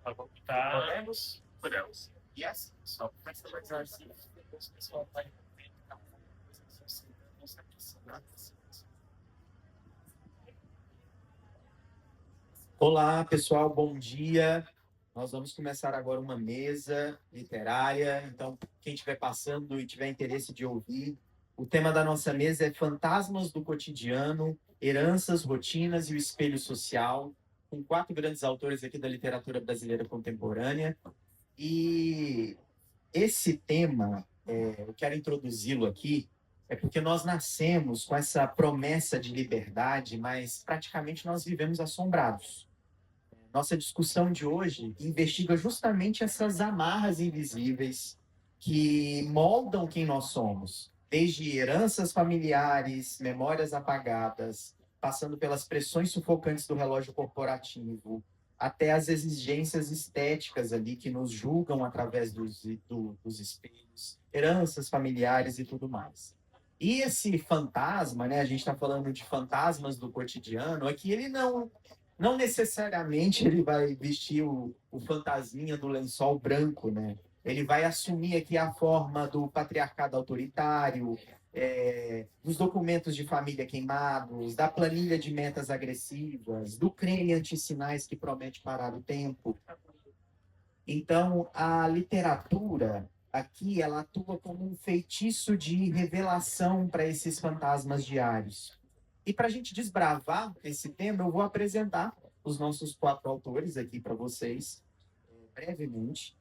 Podemos? Podemos. Yes. So, olá, pessoal, bom dia. Nós vamos começar agora uma mesa literária. Então, quem estiver passando e tiver interesse de ouvir, o tema da nossa mesa é Fantasmas do Cotidiano, Heranças, Rotinas e o Espelho Social, com 4 grandes autores aqui da literatura brasileira contemporânea. E esse tema, eu quero introduzi-lo aqui, é porque nós nascemos com essa promessa de liberdade, mas praticamente nós vivemos assombrados. Nossa discussão de hoje investiga justamente essas amarras invisíveis que moldam quem nós somos, desde heranças familiares, memórias apagadas, passando pelas pressões sufocantes do relógio corporativo, até as exigências estéticas ali que nos julgam através dos espelhos, heranças familiares e tudo mais. E esse fantasma, né? A gente está falando de fantasmas do cotidiano, é que ele não necessariamente ele vai vestir o fantasminha do lençol branco, né? Ele vai assumir aqui a forma do patriarcado autoritário, dos documentos de família queimados, da planilha de metas agressivas, do creme antissinais que promete parar o tempo. Então, a literatura aqui, ela atua como um feitiço de revelação para esses fantasmas diários. E para a gente desbravar esse tema, eu vou apresentar os nossos 4 autores aqui para vocês, brevemente.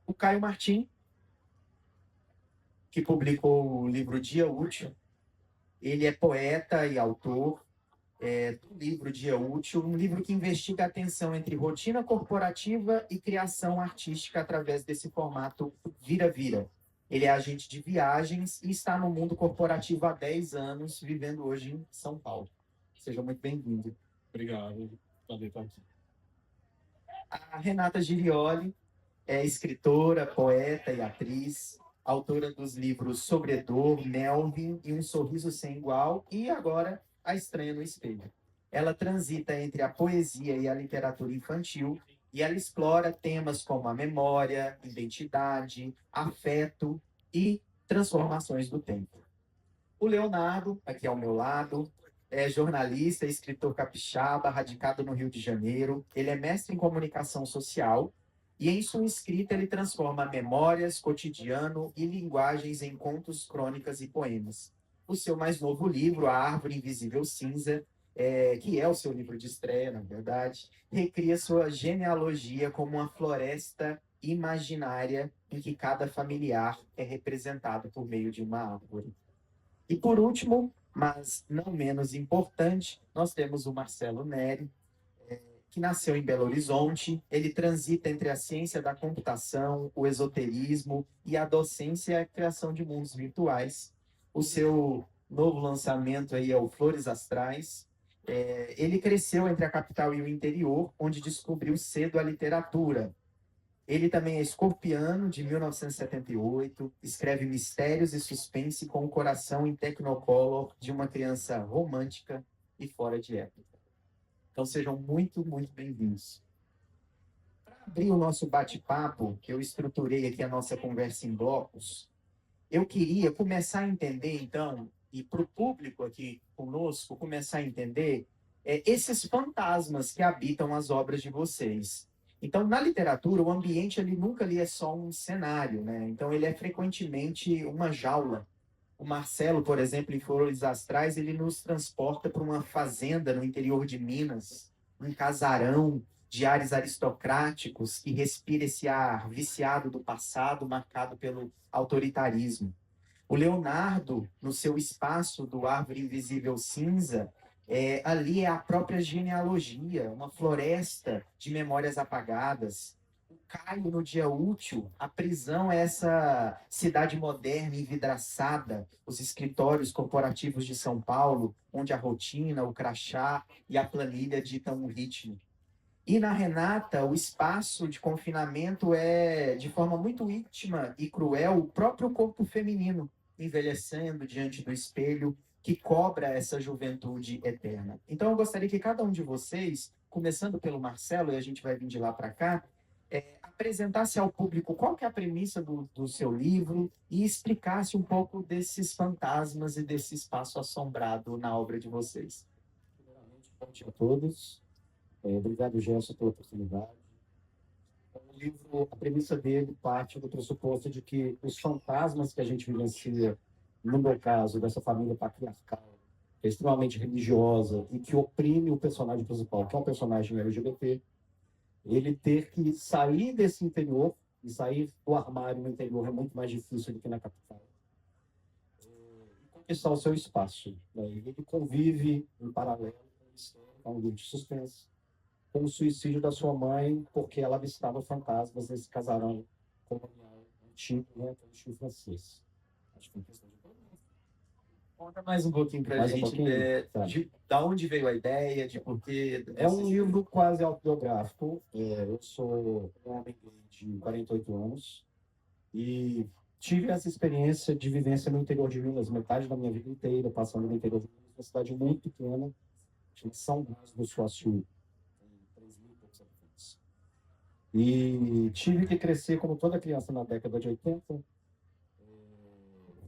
O Caio Martim, que publicou o livro Dia Útil. Ele é poeta e autor do livro Dia Útil, um livro que investiga a tensão entre rotina corporativa e criação artística através desse formato vira-vira. Ele é agente de viagens e está no mundo corporativo há 10 anos, vivendo hoje em São Paulo. Seja muito bem-vindo. Obrigado, prazer estar aqui. A Renata Girioli é escritora, poeta e atriz, autora dos livros Sobredor, Melvin e Um Sorriso Sem Igual, e agora A Estranha no Espelho. Ela transita entre a poesia e a literatura infantil, e ela explora temas como a memória, identidade, afeto e transformações do tempo. O Leonardo, aqui ao meu lado, é jornalista e escritor capixaba, radicado no Rio de Janeiro. Ele é mestre em comunicação social e em sua escrita ele transforma memórias, cotidiano e linguagens em contos, crônicas e poemas. O seu mais novo livro, A Árvore Invisível Cinza, que é o seu livro de estreia, na verdade, recria sua genealogia como uma floresta imaginária em que cada familiar é representado por meio de uma árvore. E por último, mas não menos importante, nós temos o Marcelo Neri, que nasceu em Belo Horizonte. Ele transita entre a ciência da computação, o esoterismo e a docência e a criação de mundos virtuais. O seu novo lançamento aí é o Flores Astrais. Ele cresceu entre a capital e o interior, onde descobriu cedo a literatura. Ele também é escorpiano, de 1978, escreve mistérios e suspense com o coração em Technicolor de uma criança romântica e fora de época. Então sejam muito, muito bem-vindos. Para abrir o nosso bate-papo, que eu estruturei aqui a nossa conversa em blocos, eu queria começar a entender, então, e para o público aqui conosco, começar a entender esses fantasmas que habitam as obras de vocês. Então, na literatura, o ambiente ele nunca ali é só um cenário, né? Então, ele é frequentemente uma jaula. O Marcelo, por exemplo, em Flores Astrais, ele nos transporta para uma fazenda no interior de Minas, um casarão de ares aristocráticos que respira esse ar viciado do passado, marcado pelo autoritarismo. O Leonardo, no seu espaço do Árvore Invisível Cinza, ali é a própria genealogia, uma floresta de memórias apagadas. O Caio, no Dia Útil, a prisão é essa cidade moderna envidraçada, os escritórios corporativos de São Paulo, onde a rotina, o crachá e a planilha ditam o ritmo. E na Renata, o espaço de confinamento é, de forma muito íntima e cruel, o próprio corpo feminino, envelhecendo diante do espelho, que cobra essa juventude eterna. Então, eu gostaria que cada um de vocês, começando pelo Marcelo, e a gente vai vir de lá para cá, apresentasse ao público qual que é a premissa do seu livro e explicasse um pouco desses fantasmas e desse espaço assombrado na obra de vocês. Primeiramente, bom dia a todos. Obrigado, Gerson, pela oportunidade. O livro, a premissa dele parte do pressuposto de que os fantasmas que a gente vivencia, no meu caso, dessa família patriarcal, que é extremamente religiosa e que oprime o personagem principal, que é um personagem LGBT, ele ter que sair desse interior, e sair do armário no interior é muito mais difícil do que na capital, e conquistar o seu espaço, né? Ele convive em paralelo com a história, com um livro de suspense, com o suicídio da sua mãe, porque ela avistava fantasmas nesse casarão colonial antigo, né, que é o estilo francês. Acho que é questão de... Conta mais um pouquinho para a Mais um gente pouquinho? Tá. de onde veio a ideia, de por que... É um livro quase autobiográfico. Eu sou um homem de 48 anos e tive essa experiência de vivência no interior de Minas, metade da minha vida inteira, passando no interior de Minas, uma cidade muito pequena, de São Brás do Suaçu, tem 3.000 e poucos habitantes. E tive que crescer como toda criança na década de 80,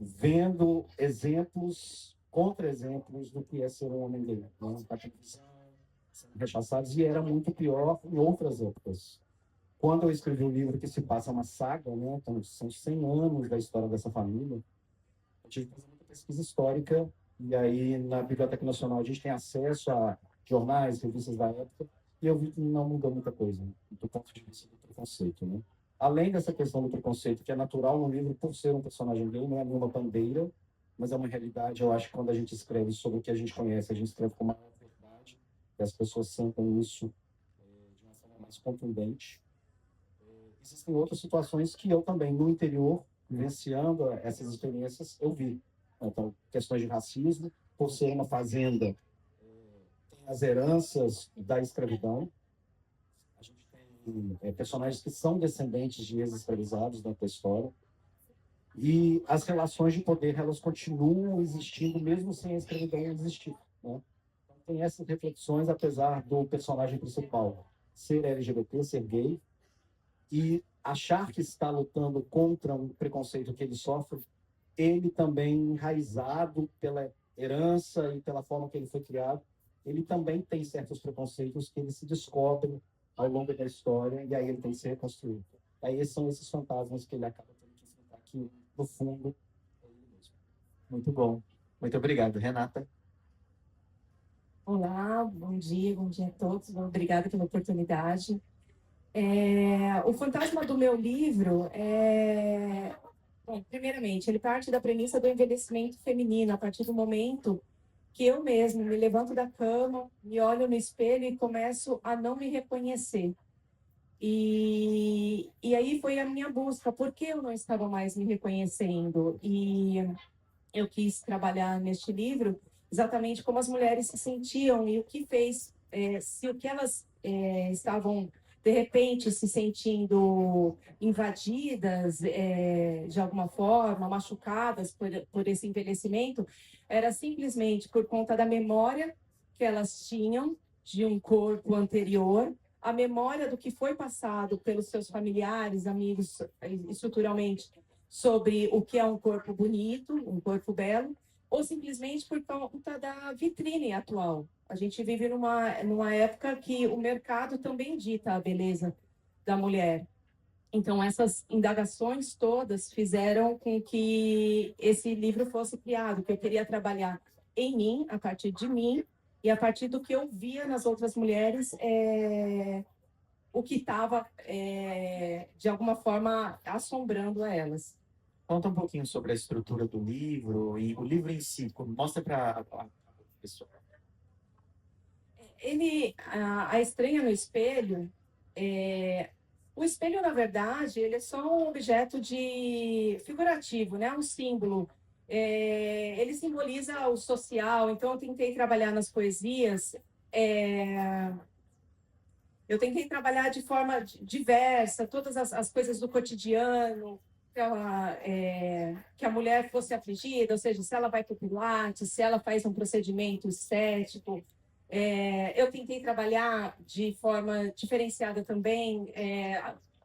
vendo exemplos, contra-exemplos do que é ser um homem gay, né? A televisão, sendo rechaçados, e era muito pior em outras épocas. Quando eu escrevi o livro que se passa uma saga, né? Então, são 100 anos da história dessa família, eu tive que fazer muita pesquisa histórica, e aí na Biblioteca Nacional a gente tem acesso a jornais, revistas da época, e eu vi que não mudou muita coisa, do ponto de vista do preconceito, né? Além dessa questão do preconceito, que é natural no livro por ser um personagem gay, não é nenhuma bandeira, mas é uma realidade. Eu acho que quando a gente escreve sobre o que a gente conhece, a gente escreve com maior verdade, e as pessoas sentem isso de uma forma mais contundente. Existem outras situações que eu também, no interior, vivenciando essas experiências, eu vi. Então, questões de racismo, por ser uma fazenda, tem as heranças da escravidão. A gente tem personagens que são descendentes de ex-escravizados dentro da história. E as relações de poder, elas continuam existindo mesmo sem a escravidão existir, né? Então, tem essas reflexões, apesar do personagem principal ser LGBT, ser gay, e achar que está lutando contra um preconceito que ele sofre, ele também, enraizado pela herança e pela forma que ele foi criado, ele também tem certos preconceitos que ele se descobre ao longo da história, e aí ele tem que ser reconstruído. Aí são esses fantasmas que ele acaba tendo que enfrentar aqui, no fundo, é ele mesmo. Muito bom. Muito obrigado, Renata. Olá, bom dia a todos. Obrigada pela oportunidade. O fantasma do meu livro Bom, primeiramente, ele parte da premissa do envelhecimento feminino, a partir do momento que eu mesmo me levanto da cama, me olho no espelho e começo a não me reconhecer. E aí foi a minha busca, por que eu não estava mais me reconhecendo? E eu quis trabalhar neste livro exatamente como as mulheres se sentiam e o que fez, se o que elas estavam, de repente, se sentindo invadidas de alguma forma, machucadas por esse envelhecimento, era simplesmente por conta da memória que elas tinham de um corpo anterior, a memória do que foi passado pelos seus familiares, amigos, estruturalmente, sobre o que é um corpo bonito, um corpo belo, ou simplesmente por conta da vitrine atual. A gente vive numa época que o mercado também dita a beleza da mulher. Então, essas indagações todas fizeram com que esse livro fosse criado, que eu queria trabalhar em mim, a partir de mim, e a partir do que eu via nas outras mulheres, o que estava, de alguma forma, assombrando a elas. Conta um pouquinho sobre a estrutura do livro e o livro em si. Mostra para a pessoa. A estranha no espelho, o espelho, na verdade, ele é só um objeto figurativo, né? Um símbolo. Ele simboliza o social, então eu tentei trabalhar nas poesias, eu tentei trabalhar de forma diversa, todas as coisas do cotidiano, que a mulher fosse afligida, ou seja, se ela vai para o Pilates, se ela faz um procedimento estético. Eu tentei trabalhar de forma diferenciada também.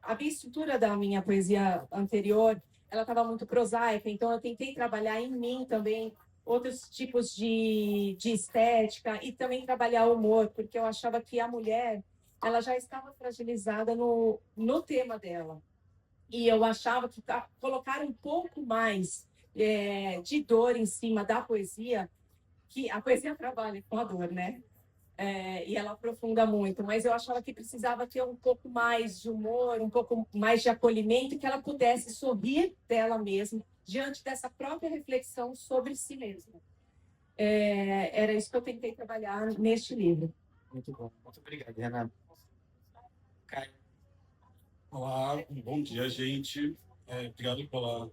A minha estrutura da minha poesia anterior, ela estava muito prosaica, então eu tentei trabalhar em mim também outros tipos de estética e também trabalhar o humor, porque eu achava que a mulher ela já estava fragilizada no tema dela. E eu achava que colocar um pouco mais de dor em cima da poesia, que a poesia trabalha com a dor, né? E ela aprofunda muito, mas eu achava que precisava ter um pouco mais de humor, um pouco mais de acolhimento, que ela pudesse sorrir dela mesma diante dessa própria reflexão sobre si mesma. Era isso que eu tentei trabalhar neste livro. Muito bom. Muito obrigado, Renato. Caio. Olá, bom dia, gente. Obrigado pela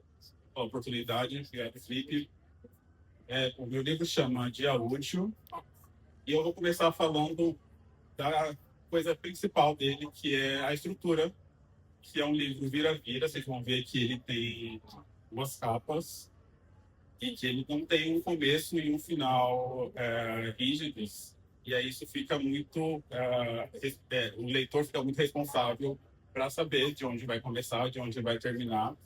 oportunidade. Obrigado, Felipe. O meu livro chama Dia Útil e eu vou começar falando da coisa principal dele, que é a estrutura, que é um livro vira-vira. Vocês vão ver que ele tem duas capas e que ele não tem um começo e um final rígidos. E aí isso fica muito... o leitor fica muito responsável para saber de onde vai começar, de onde vai terminar.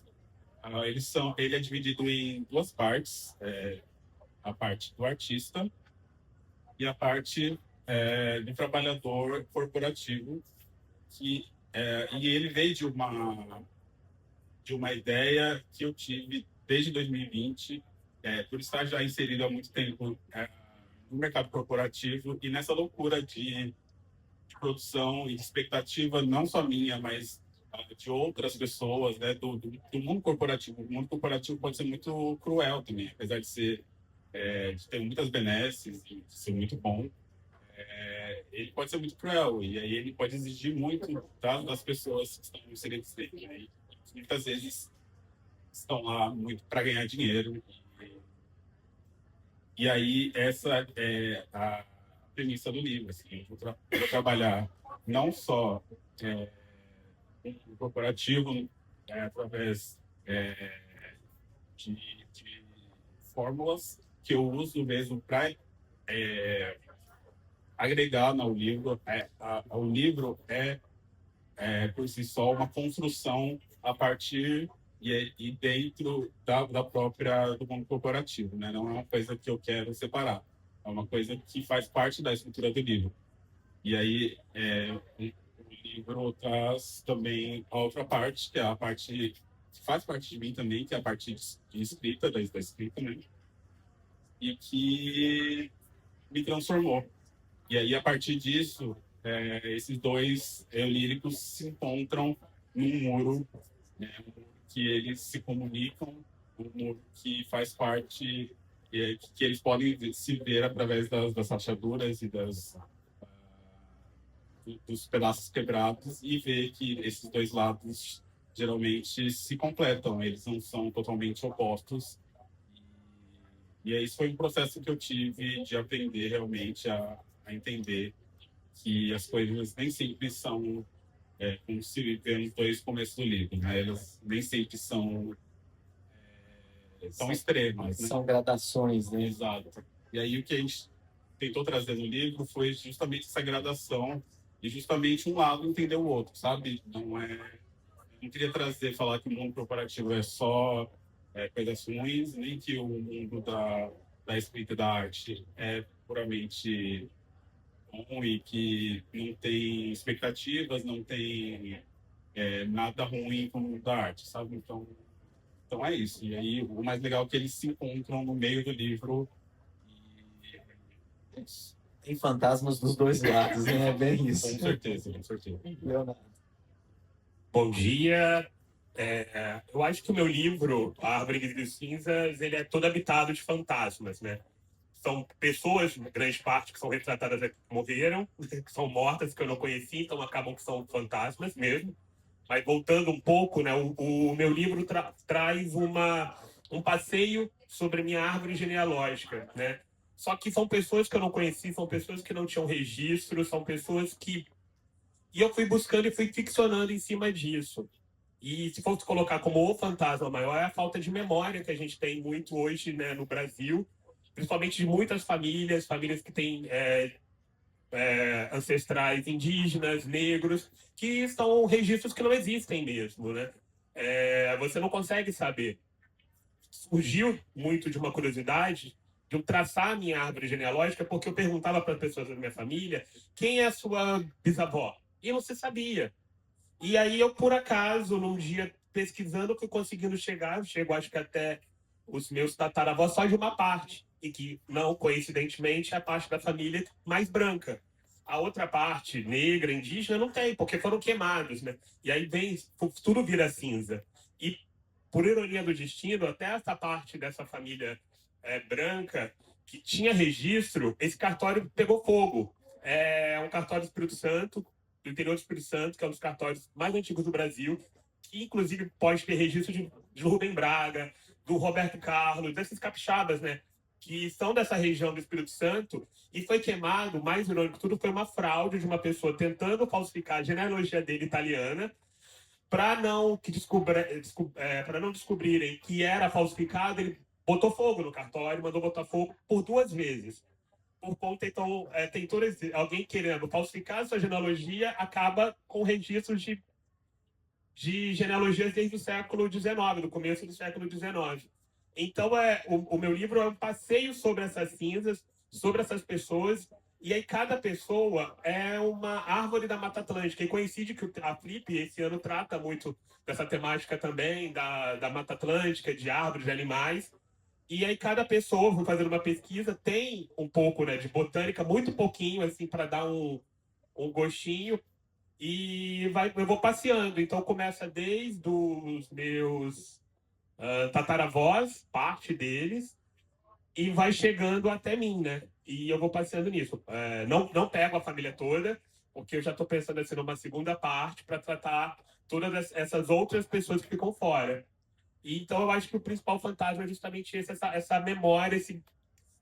Ele é dividido em duas partes. A parte do artista e a parte do trabalhador corporativo. E ele veio de uma ideia que eu tive desde 2020, por estar já inserido há muito tempo no mercado corporativo e nessa loucura de produção e de expectativa, não só minha, mas de outras pessoas, né, do mundo corporativo. O mundo corporativo pode ser muito cruel também, apesar de ter muitas benesses e de ser muito bom. Ele pode ser muito cruel e aí ele pode exigir muito das pessoas que estão inseridas nele, né? E muitas vezes estão lá muito para ganhar dinheiro. E aí essa é a premissa do livro. Assim, eu vou trabalhar não só no corporativo, através de fórmulas que eu uso mesmo para agregar ao livro. O livro por si só, uma construção a partir e dentro do mundo corporativo, né? Não é uma coisa que eu quero separar, é uma coisa que faz parte da estrutura do livro. E aí o livro traz também a outra parte, que é a parte que faz parte de mim também, que é a parte de escrita, da escrita, né? E que me transformou. E aí, a partir disso, esses dois eu líricos se encontram num muro, né, que eles se comunicam, um muro que faz parte, que eles podem se ver através das rachaduras e dos pedaços quebrados e ver que esses dois lados geralmente se completam, eles não são totalmente opostos. E aí, isso foi um processo que eu tive de aprender realmente a entender que as coisas nem sempre são como se vê nos dois começos do livro, né? Elas nem sempre são tão extremas, né? São gradações, né? Exato. E aí o que a gente tentou trazer no livro foi justamente essa gradação e justamente um lado entender o outro, sabe? Não queria falar que o mundo corporativo é só coisas ruins, nem que o mundo da escrita e da arte é puramente bom e que não tem expectativas, não tem nada ruim com o mundo da arte, sabe? Então é isso. E aí o mais legal é que eles se encontram no meio do livro. E é isso. Tem fantasmas dos dois lados, né? É bem isso. Com certeza, com certeza. Leonardo. Bom dia. Eu acho que o meu livro, A Árvore dos Cinzas, ele é todo habitado de fantasmas, né? São pessoas, grande parte, que são retratadas que morreram, que são mortas, que eu não conheci, então acabam que são fantasmas mesmo. Mas voltando um pouco, né, o meu livro traz um passeio sobre minha árvore genealógica, né? Só que são pessoas que eu não conheci, são pessoas que não tinham registro, são pessoas que... E eu fui buscando e fui ficcionando em cima disso. E se fosse colocar como o fantasma maior, é a falta de memória que a gente tem muito hoje, né, no Brasil, principalmente de muitas famílias, famílias que têm ancestrais indígenas, negros, que são registros que não existem mesmo, né? Você não consegue saber. Surgiu muito de uma curiosidade de eu traçar a minha árvore genealógica, porque eu perguntava para as pessoas da minha família quem é a sua bisavó, e não se sabia. E aí eu, por acaso, num dia pesquisando, fui conseguindo chego acho que até os meus tataravós só de uma parte, e que não, coincidentemente, é a parte da família mais branca. A outra parte, negra, indígena, não tem, porque foram queimados, né? E aí vem, tudo vira cinza. E, por ironia do destino, até essa parte dessa família branca, que tinha registro, esse cartório pegou fogo. É um cartório do Espírito Santo, do interior do Espírito Santo, que é um dos cartórios mais antigos do Brasil, que inclusive pode ter registro de Rubem Braga, do Roberto Carlos, desses capixabas, né? Que são dessa região do Espírito Santo, e foi queimado, mais irônico de tudo, foi uma fraude de uma pessoa tentando falsificar a genealogia dele italiana, para não descobrirem que era falsificado, ele botou fogo no cartório, mandou botar fogo por 2 vezes. Por conta, então, tem alguém querendo falsificar a sua genealogia, acaba com registros de genealogias desde o século XIX, do começo do século XIX. Então, o meu livro é um passeio sobre essas cinzas, sobre essas pessoas, e aí cada pessoa é uma árvore da Mata Atlântica. E coincide que a Flip, esse ano, trata muito dessa temática também, da Mata Atlântica, de árvores, de animais. E aí cada pessoa, vou fazendo uma pesquisa, tem um pouco, né, de botânica, muito pouquinho, assim, para dar um gostinho. E eu vou passeando. Então começa desde os meus tataravós, parte deles, e vai chegando até mim, né? E eu vou passeando nisso. Não pego a família toda, porque eu já estou pensando assim numa segunda parte para tratar todas essas outras pessoas que ficam fora. E, então eu acho que o principal fantasma é justamente essa memória,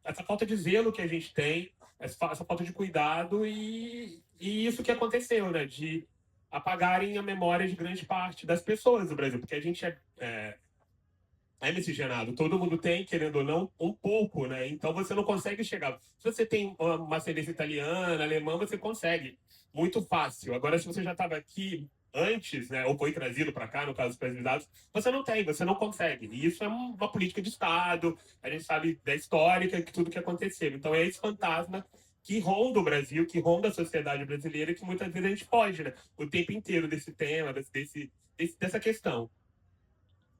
essa falta de zelo que a gente tem, essa falta de cuidado e isso que aconteceu, né? De apagarem a memória de grande parte das pessoas do Brasil, porque a gente é miscigenado, todo mundo tem, querendo ou não, um pouco, né? Então você não consegue chegar. Se você tem uma ascendência italiana, alemã, você consegue. Muito fácil. Agora, se você já estava aqui antes, né, ou foi trazido para cá, no caso dos presidentes, você não tem, você não consegue. E isso é uma política de Estado, a gente sabe da histórica, que tudo que aconteceu. Então é esse fantasma que ronda o Brasil, que ronda a sociedade brasileira, que muitas vezes a gente foge, né? O tempo inteiro desse tema, dessa questão.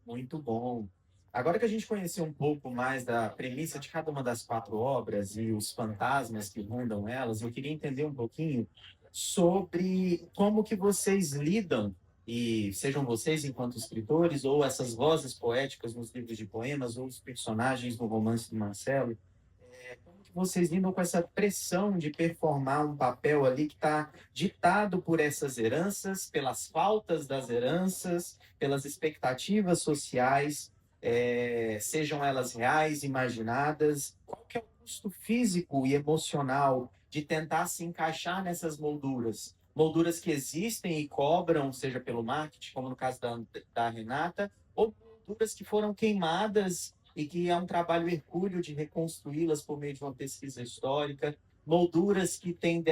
Muito bom. Agora que a gente conheceu um pouco mais da premissa de cada uma das 4 obras e os fantasmas que rondam elas, eu queria entender um pouquinho sobre como que vocês lidam, e sejam vocês enquanto escritores, ou essas vozes poéticas nos livros de poemas, ou os personagens no romance do Marcelo, como que vocês lidam com essa pressão de performar um papel ali que está ditado por essas heranças, pelas faltas das heranças, pelas expectativas sociais, sejam elas reais, imaginadas? Qual que é o custo físico e emocional de tentar se encaixar nessas molduras? Molduras que existem e cobram, seja pelo marketing, como no caso da Renata, ou molduras que foram queimadas e que é um trabalho hercúleo de reconstruí-las por meio de uma pesquisa histórica, molduras que têm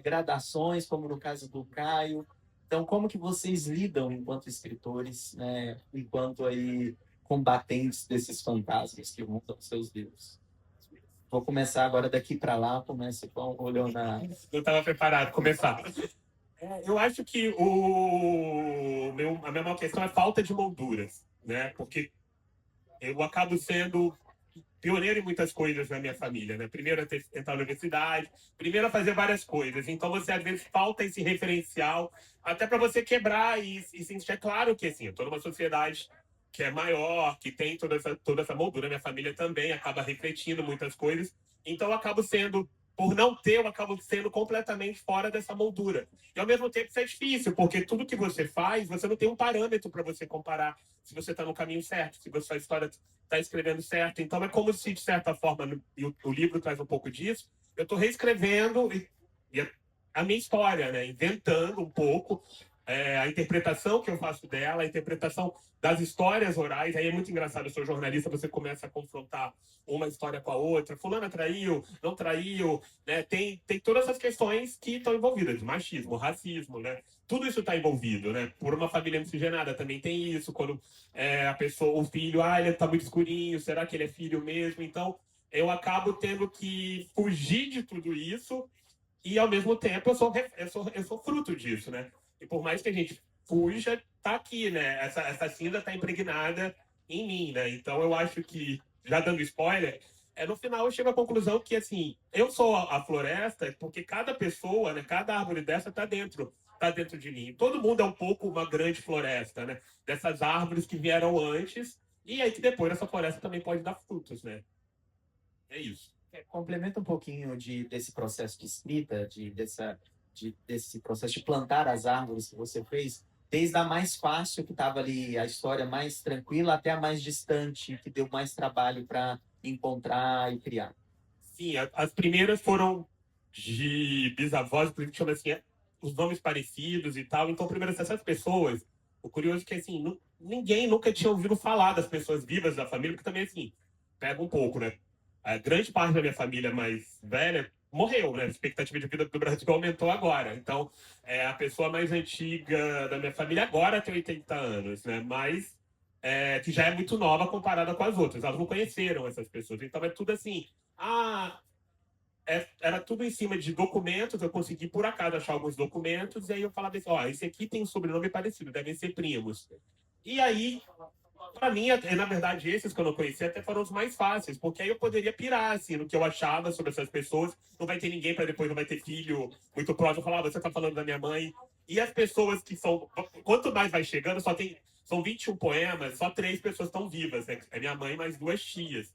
gradações, como no caso do Caio. Então, como que vocês lidam enquanto escritores, né, enquanto aí combatentes desses fantasmas que montam seus livros? Vou começar agora daqui para lá, começo com o Leonardo. Não estava preparado, começar. Eu acho que a minha maior questão é falta de molduras, né? Porque eu acabo sendo pioneiro em muitas coisas na minha família, né? Primeiro a tentar a universidade, primeiro a fazer várias coisas. Então você às vezes falta esse referencial até para você quebrar e sentir. É claro que assim, eu estou numa sociedade que é maior, que tem toda essa moldura. Minha família também acaba refletindo muitas coisas. Então eu acabo sendo, por não ter, eu acabo sendo completamente fora dessa moldura. E ao mesmo tempo isso é difícil, porque tudo que você faz, você não tem um parâmetro para você comparar se você está no caminho certo, se a sua história está escrevendo certo. Então é como se, de certa forma, e o livro traz um pouco disso, eu estou reescrevendo a minha história, né? Inventando um pouco a interpretação que eu faço dela, a interpretação das histórias orais. Aí é muito engraçado, eu sou jornalista, você começa a confrontar uma história com a outra. Fulana traiu, não traiu, né? Tem todas essas questões que estão envolvidas, machismo, racismo, né? Tudo isso está envolvido, né? Por uma família miscigenada também tem isso, quando a pessoa, o filho, ele tá muito escurinho, será que ele é filho mesmo? Então, eu acabo tendo que fugir de tudo isso e, ao mesmo tempo, eu sou fruto disso, né? E por mais que a gente fuja, tá aqui, né? Essa cinza tá impregnada em mim, né? Então, eu acho que, já dando spoiler, no final eu chego à conclusão que, assim, eu sou a floresta porque cada pessoa, né? Cada árvore dessa tá dentro de mim. Todo mundo é um pouco uma grande floresta, né? Dessas árvores que vieram antes e aí que depois essa floresta também pode dar frutos, né? É isso. Complementa um pouquinho desse processo de escrita, desse processo de plantar as árvores que você fez, desde a mais fácil, que estava ali, a história mais tranquila, até a mais distante, que deu mais trabalho para encontrar e criar. Sim, as primeiras foram de bisavós, por isso que chama assim, os nomes parecidos e tal. Então, primeiro, essas pessoas, o curioso é que, assim, ninguém nunca tinha ouvido falar das pessoas vivas da família, porque também, assim, pega um pouco, né? A grande parte da minha família mais velha morreu, né? A expectativa de vida do Brasil aumentou agora. Então, a pessoa mais antiga da minha família agora tem 80 anos, né? Mas que já é muito nova comparada com as outras. Elas não conheceram essas pessoas. Então, é tudo assim. Era tudo em cima de documentos. Eu consegui, por acaso, achar alguns documentos. E aí eu falava assim: esse aqui tem um sobrenome parecido, devem ser primos. E aí, para mim, na verdade, esses que eu não conhecia até foram os mais fáceis, porque aí eu poderia pirar, assim, no que eu achava sobre essas pessoas. Não vai ter ninguém para depois, não vai ter filho muito próximo. Eu falava: você tá falando da minha mãe. E as pessoas que são. Quanto mais vai chegando, são 21 poemas, só 3 pessoas estão vivas, né? É minha mãe mais 2 tias.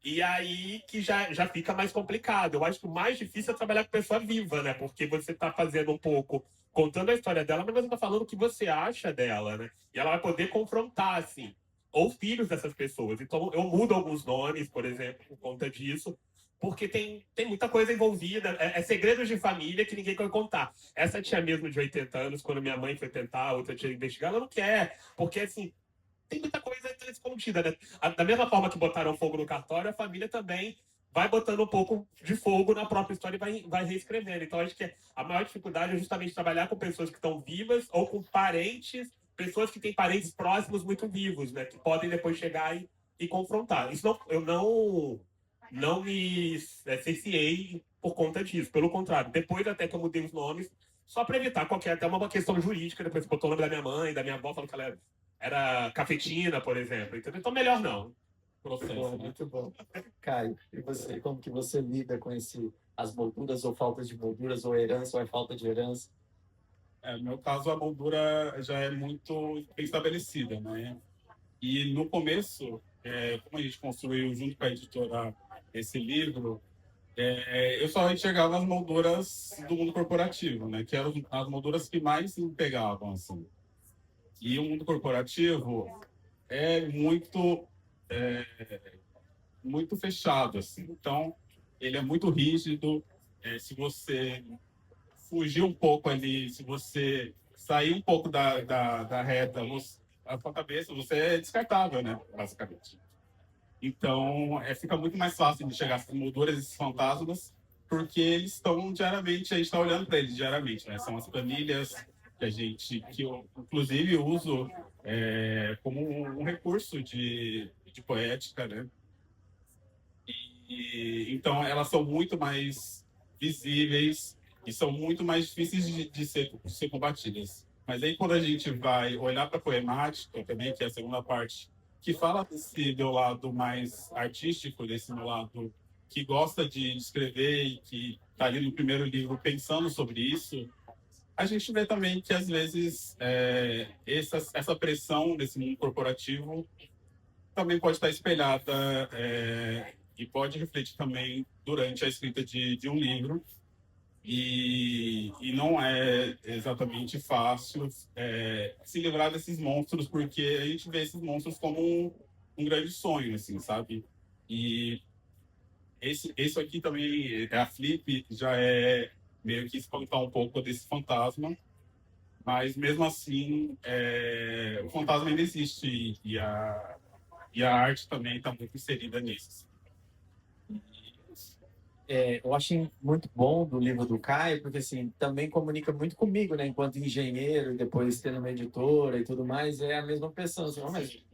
E aí que já fica mais complicado. Eu acho que o mais difícil é trabalhar com pessoa viva, né? Porque você está fazendo um pouco, contando a história dela, mas você está falando o que você acha dela, né? E ela vai poder confrontar, assim, ou filhos dessas pessoas. Então, eu mudo alguns nomes, por exemplo, por conta disso, porque tem muita coisa envolvida. É segredos de família que ninguém quer contar. Essa tia mesmo de 80 anos, quando minha mãe foi tentar, outra tia investigar, ela não quer, porque, assim, tem muita coisa escondida, né? Da mesma forma que botaram fogo no cartório, a família também vai botando um pouco de fogo na própria história e vai reescrevendo. Então, acho que a maior dificuldade é justamente trabalhar com pessoas que estão vivas ou com parentes, pessoas que têm parentes próximos muito vivos, né? Que podem depois chegar e confrontar. Isso não, eu não me cerceei por conta disso. Pelo contrário, depois até que eu mudei os nomes, só para evitar até uma questão jurídica, depois botou o nome da minha mãe, da minha avó, falou que ela era cafetina, por exemplo. Entendeu? Então, melhor não. Muito bom, muito bom. Caio, e você, como que você lida com as molduras ou faltas de molduras, ou herança ou é falta de herança? No meu caso, a moldura já é muito bem estabelecida, né? E no começo, como a gente construiu junto com a editora esse livro, eu só enxergava as molduras do mundo corporativo, né? Que eram as molduras que mais me pegavam, assim. E o mundo corporativo é muito fechado, assim. Então, ele é muito rígido. Se você fugir um pouco ali, se você sair um pouco da reta, a sua cabeça, você é descartável, né? Basicamente. Então, fica muito mais fácil de chegar às molduras, esses fantasmas, porque eles estão diariamente, a gente está olhando para eles diariamente, né? São as planilhas que eu, inclusive, uso como um recurso de poética, né? Então, elas são muito mais visíveis e são muito mais difíceis de ser combatidas. Mas aí, quando a gente vai olhar para a poemática também, que é a segunda parte, que fala desse meu lado mais artístico, desse meu lado que gosta de escrever e que está ali no primeiro livro pensando sobre isso, a gente vê também que, às vezes, essa pressão desse mundo corporativo também pode estar espelhada e pode refletir também durante a escrita de um livro. E não é exatamente fácil se livrar desses monstros, porque a gente vê esses monstros como um grande sonho, assim, sabe? E esse aqui também, a Flip, já é meio que espantar um pouco desse fantasma. Mas mesmo assim, o fantasma ainda existe e a arte também está muito inserida nisso. Eu achei muito bom do livro do Caio, porque assim, também comunica muito comigo, né? Enquanto engenheiro, e depois tendo uma editora e tudo mais, é a mesma pessoa. Assim, mas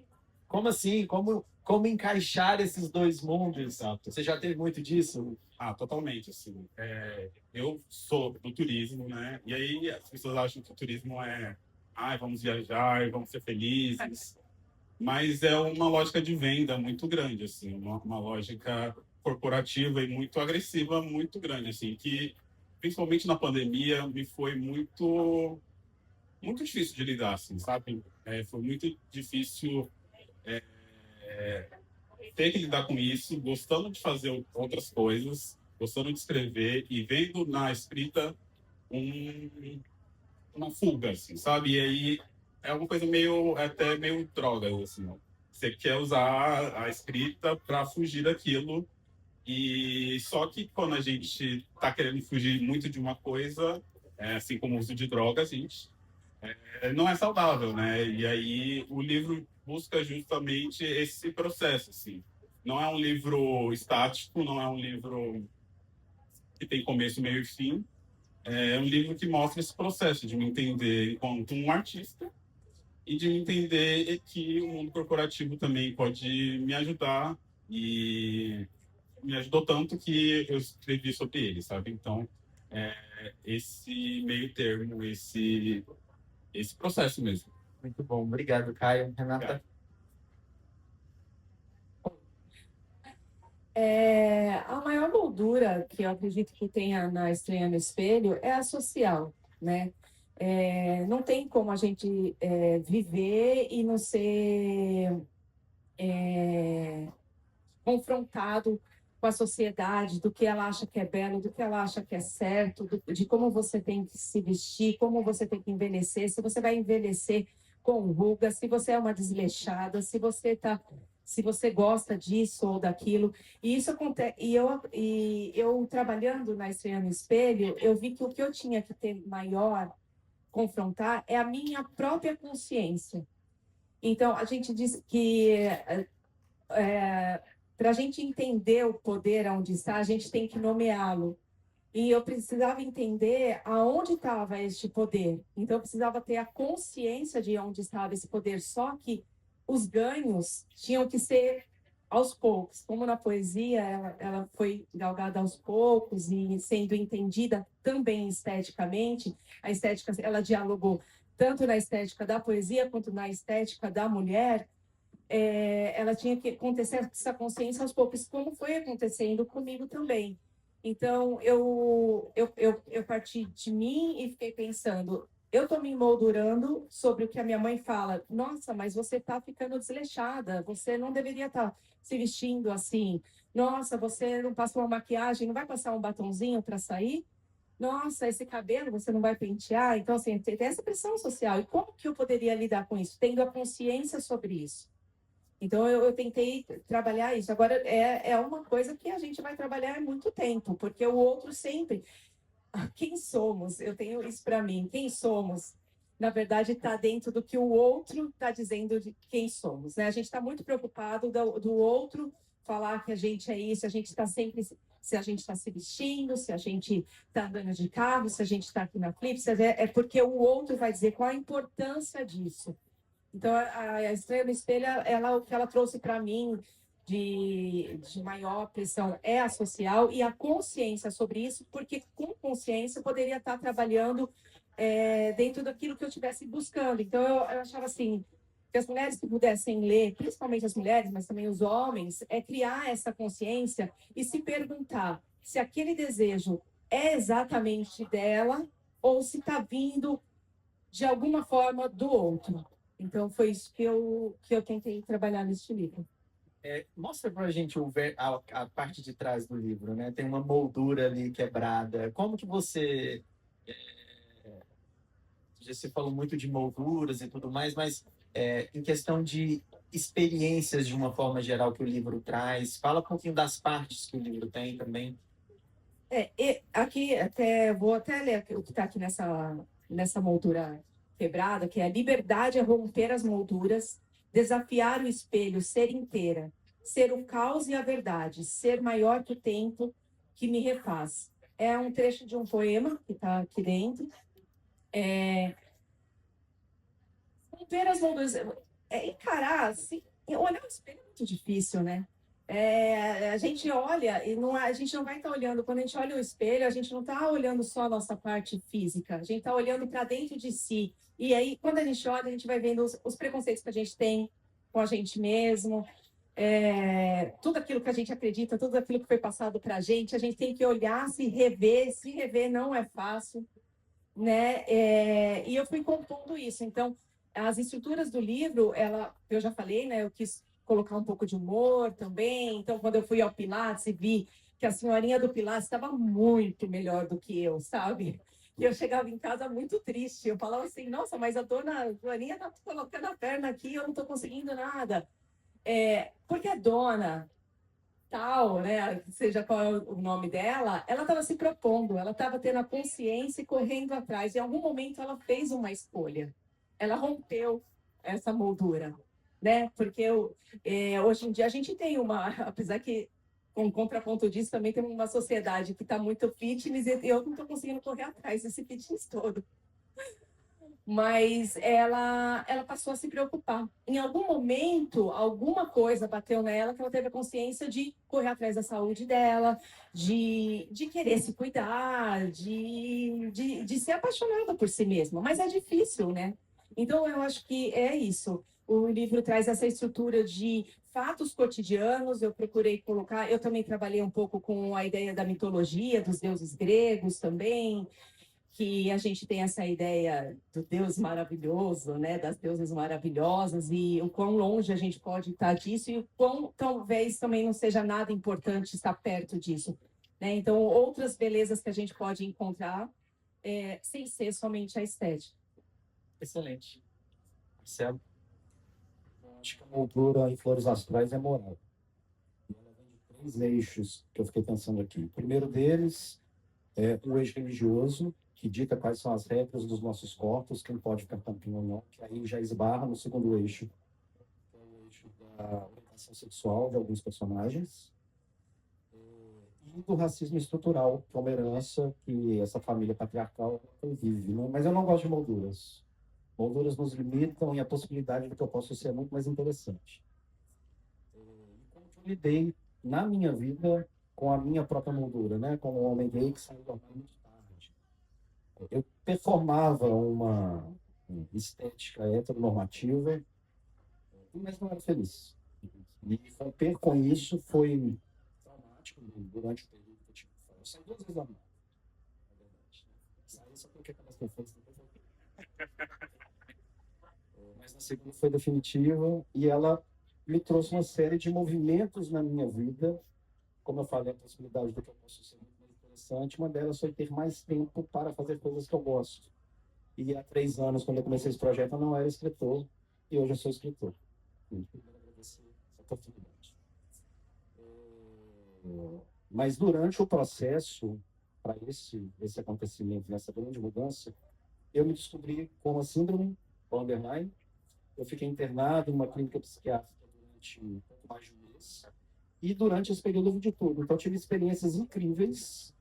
como assim? Como encaixar esses dois mundos? Exato. Você já teve muito disso? Ah, totalmente, assim. Eu sou do turismo, né? E aí as pessoas acham que o turismo vamos viajar, vamos ser felizes. Mas é uma lógica de venda muito grande, assim, uma lógica corporativa e muito agressiva, muito grande, assim, que principalmente na pandemia me foi muito difícil de lidar, assim, sabe? Foi muito difícil ter que lidar com isso, gostando de fazer outras coisas, gostando de escrever e vendo na escrita um, uma fuga, assim, sabe? E aí é uma coisa até meio droga, assim. Você quer usar a escrita para fugir daquilo e só que quando a gente está querendo fugir muito de uma coisa, assim como o uso de drogas, gente, não é saudável, né? E aí o livro busca justamente esse processo, assim. Não é um livro estático, não é um livro que tem começo, meio e fim. É um livro que mostra esse processo de me entender enquanto um artista e de me entender que o mundo corporativo também pode me ajudar e me ajudou tanto que eu escrevi sobre ele, sabe? Então, esse meio termo, esse processo mesmo. Muito bom. Obrigado, Caio. Renata? A maior moldura que eu acredito que tenha na Estranha no Espelho é a social, né? Não tem como a gente viver e não ser confrontado com a sociedade, do que ela acha que é belo, do que ela acha que é certo, de como você tem que se vestir, como você tem que envelhecer, se você vai envelhecer com ruga, se você é uma desleixada, se você gosta disso ou daquilo. E isso acontece. E eu trabalhando na Estreia no Espelho, eu vi que o que eu tinha que ter maior confrontar é a minha própria consciência. Então, a gente diz que para a gente entender o poder onde está, a gente tem que nomeá-lo. E eu precisava entender aonde estava este poder. Então, eu precisava ter a consciência de onde estava esse poder. Só que os ganhos tinham que ser aos poucos. Como na poesia, ela foi galgada aos poucos e sendo entendida também esteticamente. A estética, ela dialogou tanto na estética da poesia quanto na estética da mulher. Ela tinha que acontecer essa consciência aos poucos, como foi acontecendo comigo também. Então, eu parti de mim e fiquei pensando, eu estou me emoldurando sobre o que a minha mãe fala. Nossa, mas você está ficando desleixada, você não deveria estar se vestindo assim. Nossa, você não passou uma maquiagem, não vai passar um batonzinho para sair? Nossa, esse cabelo você não vai pentear? Então, assim, tem essa pressão social. E como que eu poderia lidar com isso? Tendo a consciência sobre isso. Então, eu tentei trabalhar isso. Agora, é uma coisa que a gente vai trabalhar há muito tempo, porque o outro sempre. Quem somos? Eu tenho isso para mim. Quem somos? Na verdade, está dentro do que o outro está dizendo de quem somos. Né? A gente está muito preocupado do outro falar que a gente é isso, a gente está sempre. Se a gente está se vestindo, se a gente está andando de carro, se a gente está aqui na Flip, é porque o outro vai dizer qual a importância disso. Então, a Estranha no Espelho, o que ela trouxe para mim de maior pressão é a social e a consciência sobre isso, porque com consciência eu poderia estar trabalhando dentro daquilo que eu estivesse buscando. Então, eu achava assim, que as mulheres que pudessem ler, principalmente as mulheres, mas também os homens, criar essa consciência e se perguntar se aquele desejo é exatamente dela ou se está vindo de alguma forma do outro. Então, foi isso que eu tentei trabalhar neste livro. Mostra pra gente a parte de trás do livro, né? Tem uma moldura ali quebrada. Como que você... Você falou muito de molduras e tudo mais, mas em questão de experiências de uma forma geral que o livro traz, fala um pouquinho das partes que o livro tem também. Aqui, vou até ler o que está aqui nessa moldura quebrada, que é: a liberdade é romper as molduras, desafiar o espelho, ser inteira, ser o caos e a verdade, ser maior que o tempo que me refaz. É um trecho de um poema que está aqui dentro. Romper as molduras, encarar, assim, olhar o espelho é muito difícil, né? A gente olha e não, a gente não vai estar olhando. Quando a gente olha o espelho, a gente não está olhando só a nossa parte física, a gente está olhando para dentro de si. E aí, quando a gente olha, a gente vai vendo os preconceitos que a gente tem com a gente mesmo, tudo aquilo que a gente acredita, tudo aquilo que foi passado para a gente tem que olhar, se rever não é fácil, né? E eu fui compondo isso. Então, as estruturas do livro, eu já falei, né? Eu quis colocar um pouco de humor também. Então, quando eu fui ao Pilates e vi que a senhorinha do Pilates estava muito melhor do que eu, sabe? E eu chegava em casa muito triste. Eu falava assim: nossa, mas a dona Joaninha tá colocando a perna aqui, e eu não estou conseguindo nada. Porque a dona tal, né, seja qual é o nome dela, ela estava se propondo, ela estava tendo a consciência e correndo atrás. Em algum momento ela fez uma escolha, ela rompeu essa moldura, né? Porque hoje em dia a gente tem uma, apesar que com contraponto disso também tem uma sociedade que está muito fitness e eu não estou conseguindo correr atrás desse fitness todo. Mas ela passou a se preocupar. Em algum momento, alguma coisa bateu nela que ela teve a consciência de correr atrás da saúde dela, de querer se cuidar, de ser apaixonada por si mesma. Mas é difícil, né? Então, eu acho que é isso. O livro traz essa estrutura de fatos cotidianos. Eu procurei colocar. Eu também trabalhei um pouco com a ideia da mitologia, dos deuses gregos também, que a gente tem essa ideia do Deus maravilhoso, né, das deusas maravilhosas, e o quão longe a gente pode estar disso, e o quão talvez também não seja nada importante estar perto disso, né? Então, outras belezas que a gente pode encontrar sem ser somente a estética. Excelente. Marcelo? Acho que a moldura em Flores Astrais é moral. E ela vem de 3 eixos que eu fiquei pensando aqui. O primeiro deles é o eixo religioso, que dita quais são as regras dos nossos corpos, quem pode ficar tampinho ou não, que aí já esbarra no segundo eixo, que é o eixo da orientação sexual de alguns personagens, e do racismo estrutural, que é uma herança que essa família patriarcal convive, né? Mas eu não gosto de molduras. Molduras nos limitam e a possibilidade de que eu possa ser muito mais interessante. E como que eu lidei na minha vida com a minha própria moldura, né? Como um homem gay que saiu do armário muito tarde. Eu performava uma estética heteronormativa, mas não era feliz. E romper com isso foi traumático durante o período que eu tive que fazer. Eu saí 2 vezes do armário, na verdade. Saí só porque aquelas pessoas depois voltei. Mas na segunda foi definitiva e ela me trouxe uma série de movimentos na minha vida. Como eu falei, a possibilidade do que eu posso ser muito mais interessante. Uma delas foi ter mais tempo para fazer coisas que eu gosto. E há 3 anos, quando eu comecei esse projeto, eu não era escritor e hoje eu sou escritor. E quero agradecer essa oportunidade. Mas durante o processo, para esse acontecimento, nessa grande mudança, eu me descobri com a síndrome borderline. Eu fiquei internado em uma clínica psiquiátrica durante um pouco mais de 1 mês. E durante esse período eu vi de tudo. Então, eu tive experiências incríveis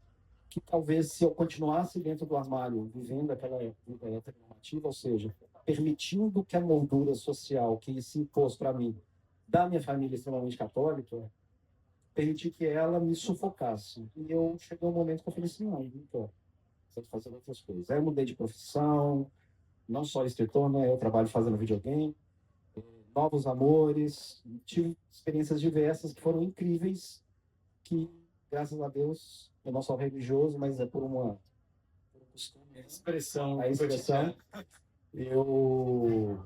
que talvez, se eu continuasse dentro do armário, vivendo aquela vida heteronormativa, ou seja, permitindo que a moldura social que se impôs para mim, da minha família extremamente católica, permitir que ela me sufocasse. E eu cheguei um momento que eu falei assim: não quero fazer outras coisas. Aí eu mudei de profissão, não só escritor, né? Eu trabalho fazendo videogame, novos amores, tive experiências diversas que foram incríveis, que, graças a Deus, eu não sou religioso, mas é por um costume, a expressão, eu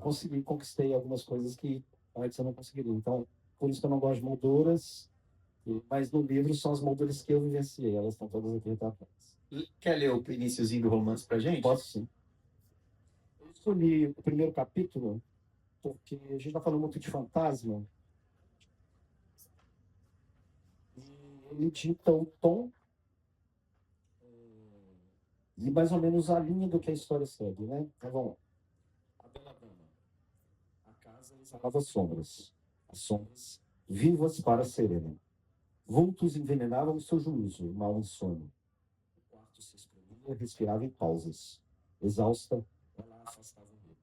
conquistei algumas coisas que antes eu não conseguiria. Então, por isso que eu não gosto de molduras, mas no livro são as molduras que eu vivenciei, elas estão todas aqui retratadas. Quer ler o iniciozinho do romance pra gente? Posso sim. Eu escolhi o primeiro capítulo porque a gente está falando muito de fantasma, e ele dita o tom e mais ou menos a linha do que a história segue, né? Então, vamos lá. exalava sombras. As sombras vivas para Serena. Vultos envenenavam o seu juízo, mal insônia. O quarto se espremia, respirava em pausas. Exausta, ela afastava o medo.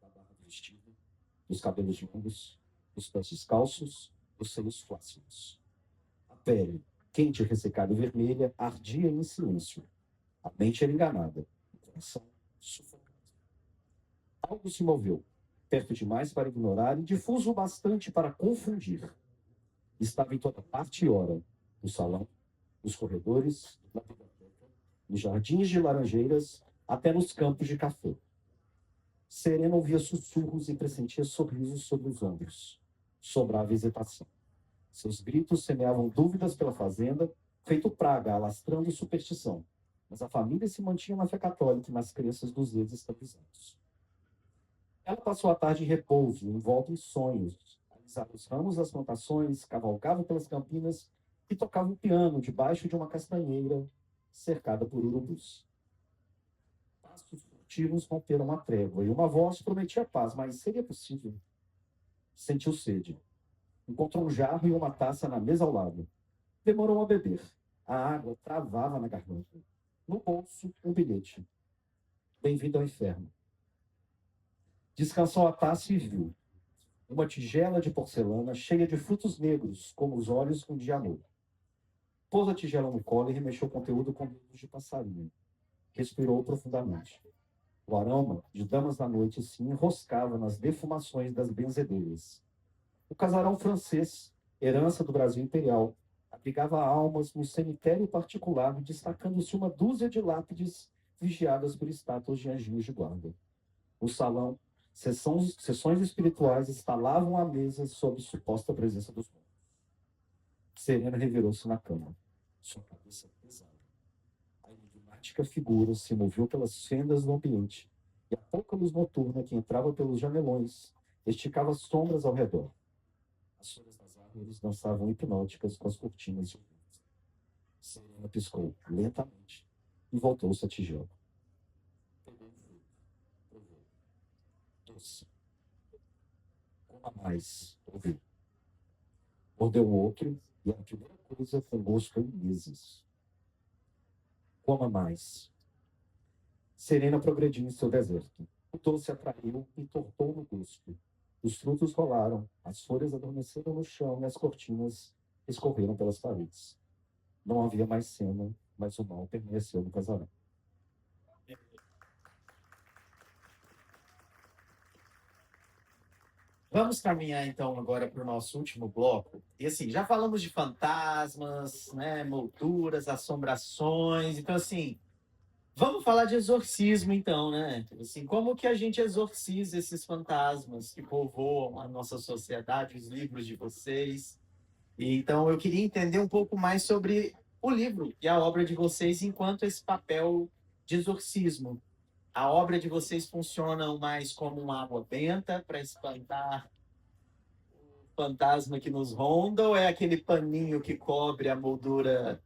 Da barra do vestido, dos cabelos longos, dos pés descalços, dos seios flácidos. A pele, quente, ressecada e vermelha, ardia em silêncio. A mente era enganada, o coração sufocado. Algo se moveu, perto demais para ignorar e difuso o bastante para confundir. Estava em toda parte e hora, no salão, nos corredores, na biblioteca, nos jardins de laranjeiras, até nos campos de café. Serena ouvia sussurros e pressentia sorrisos sobre os ombros. Sobrava hesitação. Seus gritos semeavam dúvidas pela fazenda, feito praga, alastrando superstição. Mas a família se mantinha na fé católica e nas crenças dos ex-escravizados. Ela passou a tarde em repouso, envolta em sonhos, alisava os ramos das plantações, cavalgava pelas campinas e tocava um piano debaixo de uma castanheira cercada por urubus. Passos furtivos romperam a trégua e uma voz prometia paz, mas seria possível? Sentiu sede. Encontrou um jarro e uma taça na mesa ao lado. Demorou a beber. A água travava na garganta. No bolso, um bilhete. Bem-vindo ao inferno. Descansou a taça e viu uma tigela de porcelana cheia de frutos negros, como os olhos um dia novo. Pôs a tigela no colo e remexeu o conteúdo com dedos de passarinho. Respirou profundamente. O aroma de damas da noite se enroscava nas defumações das benzedeiras. O casarão francês, herança do Brasil imperial, abrigava almas no cemitério particular, destacando-se uma dúzia de lápides vigiadas por estátuas de anjinhos de guarda. No salão, sessões espirituais estalavam à mesa sob suposta presença dos mortos. Serena revirou-se na cama, sua cabeça pesada. A enigmática figura se moveu pelas fendas do ambiente, e a pouca luz noturna que entrava pelos janelões esticava sombras ao redor. As folhas das árvores dançavam hipnóticas com as cortinas de luz. Serena piscou lentamente e voltou-se à tigela. Pegou um fruto, provou. Doce. Coma mais, ouviu. Mordeu outro e a primeira coisa com gosto em meses. Coma mais. Serena progrediu em seu deserto. O doce atraiu e entortou no gosto. Os frutos rolaram, as folhas adormeceram no chão e as cortinas escorreram pelas paredes. Não havia mais cena, mas o mal permaneceu no casarão. Vamos caminhar então agora para o nosso último bloco. E assim, já falamos de fantasmas, né, molduras, assombrações. Então assim, vamos falar de exorcismo então, né? Assim, como que a gente exorciza esses fantasmas que povoam a nossa sociedade, os livros de vocês? E, então eu queria entender um pouco mais sobre o livro e a obra de vocês enquanto esse papel de exorcismo. A obra de vocês funciona mais como uma água benta para espantar o fantasma que nos ronda, ou é aquele paninho que cobre a moldura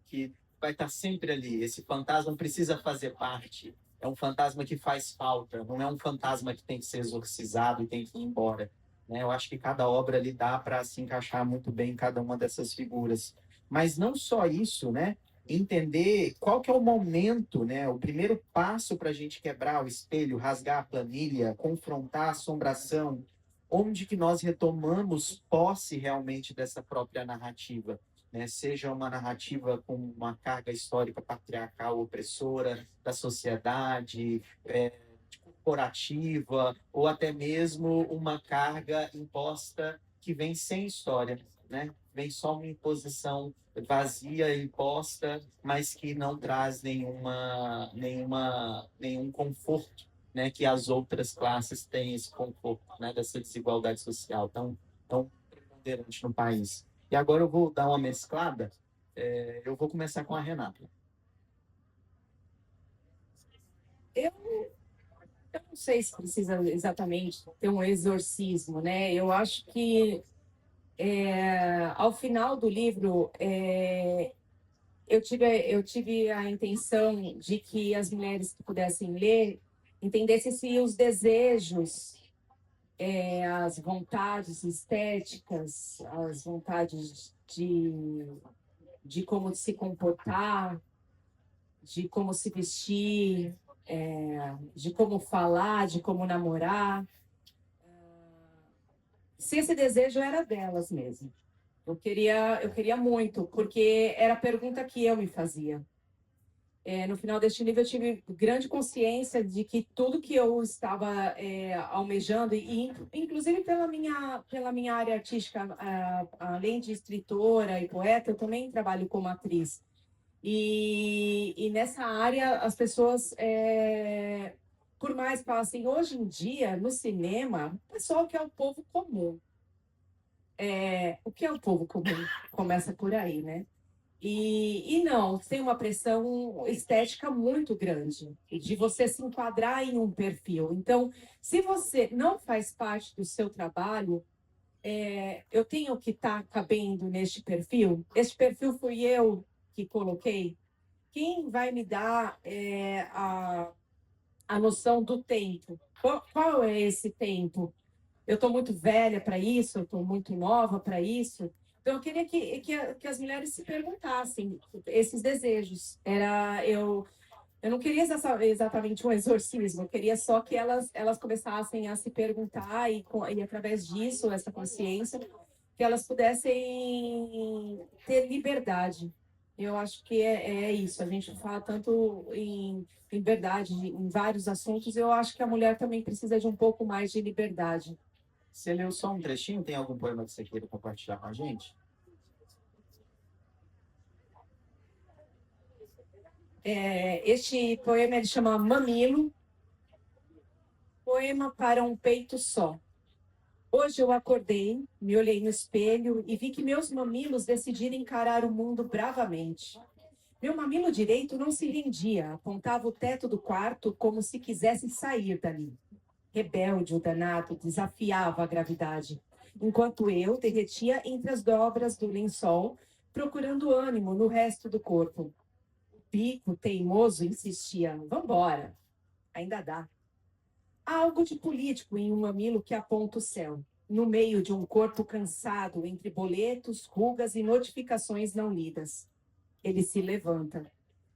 que vai estar sempre ali? Esse fantasma precisa fazer parte. É um fantasma que faz falta, não é um fantasma que tem que ser exorcizado e tem que ir embora. Né? Eu acho que cada obra ali dá para se encaixar muito bem em cada uma dessas figuras. Mas não só isso, né? Entender qual que é o momento, né? O primeiro passo para a gente quebrar o espelho, rasgar a planilha, confrontar a assombração, onde que nós retomamos posse realmente dessa própria narrativa, né? Seja uma narrativa com uma carga histórica patriarcal opressora da sociedade, corporativa, ou até mesmo uma carga imposta que vem sem história, né? Vem só uma imposição vazia, imposta, mas que não traz nenhum conforto, né? Que as outras classes têm esse conforto, né? Dessa desigualdade social tão preponderante no país. E agora eu vou dar uma mesclada. Eu vou começar com a Renata. Eu não sei se precisa exatamente ter um exorcismo, né? Eu acho que ao final do livro eu tive a intenção de que as mulheres que pudessem ler entendessem se os desejos as vontades estéticas, as vontades de como se comportar, de como se vestir, de como falar, de como namorar. Se esse desejo era delas mesmo. Eu queria muito, porque era a pergunta que eu me fazia. No final deste livro, eu tive grande consciência de que tudo que eu estava almejando, e inclusive pela minha área artística, além de escritora e poeta, eu também trabalho como atriz. E nessa área, as pessoas, por mais que falem assim, hoje em dia, no cinema, o pessoal que é o povo comum. O que é o povo comum? Começa por aí, né? E não, tem uma pressão estética muito grande, de você se enquadrar em um perfil. Então, se você não faz parte do seu trabalho, eu tenho que estar cabendo neste perfil. Este perfil fui eu que coloquei. Quem vai me dar a noção do tempo? Qual é esse tempo? Eu estou muito velha para isso, eu estou muito nova para isso. Então, eu queria que as mulheres se perguntassem esses desejos. Eu não queria exatamente um exorcismo, eu queria só que elas começassem a se perguntar e através disso, essa consciência, que elas pudessem ter liberdade. Eu acho que é isso. A gente fala tanto em liberdade, em vários assuntos, eu acho que a mulher também precisa de um pouco mais de liberdade. Você leu só um trechinho? Tem algum poema que você queira compartilhar com a gente? Este poema ele chama Mamilo, poema para um peito só. Hoje eu acordei, me olhei no espelho e vi que meus mamilos decidiram encarar o mundo bravamente. Meu mamilo direito não se rendia, apontava o teto do quarto como se quisesse sair dali. Rebelde, o danado, desafiava a gravidade, enquanto eu derretia entre as dobras do lençol, procurando ânimo no resto do corpo. O bico teimoso insistia: vambora, ainda dá. Há algo de político em um mamilo que aponta o céu, no meio de um corpo cansado entre boletos, rugas e notificações não lidas. Ele se levanta,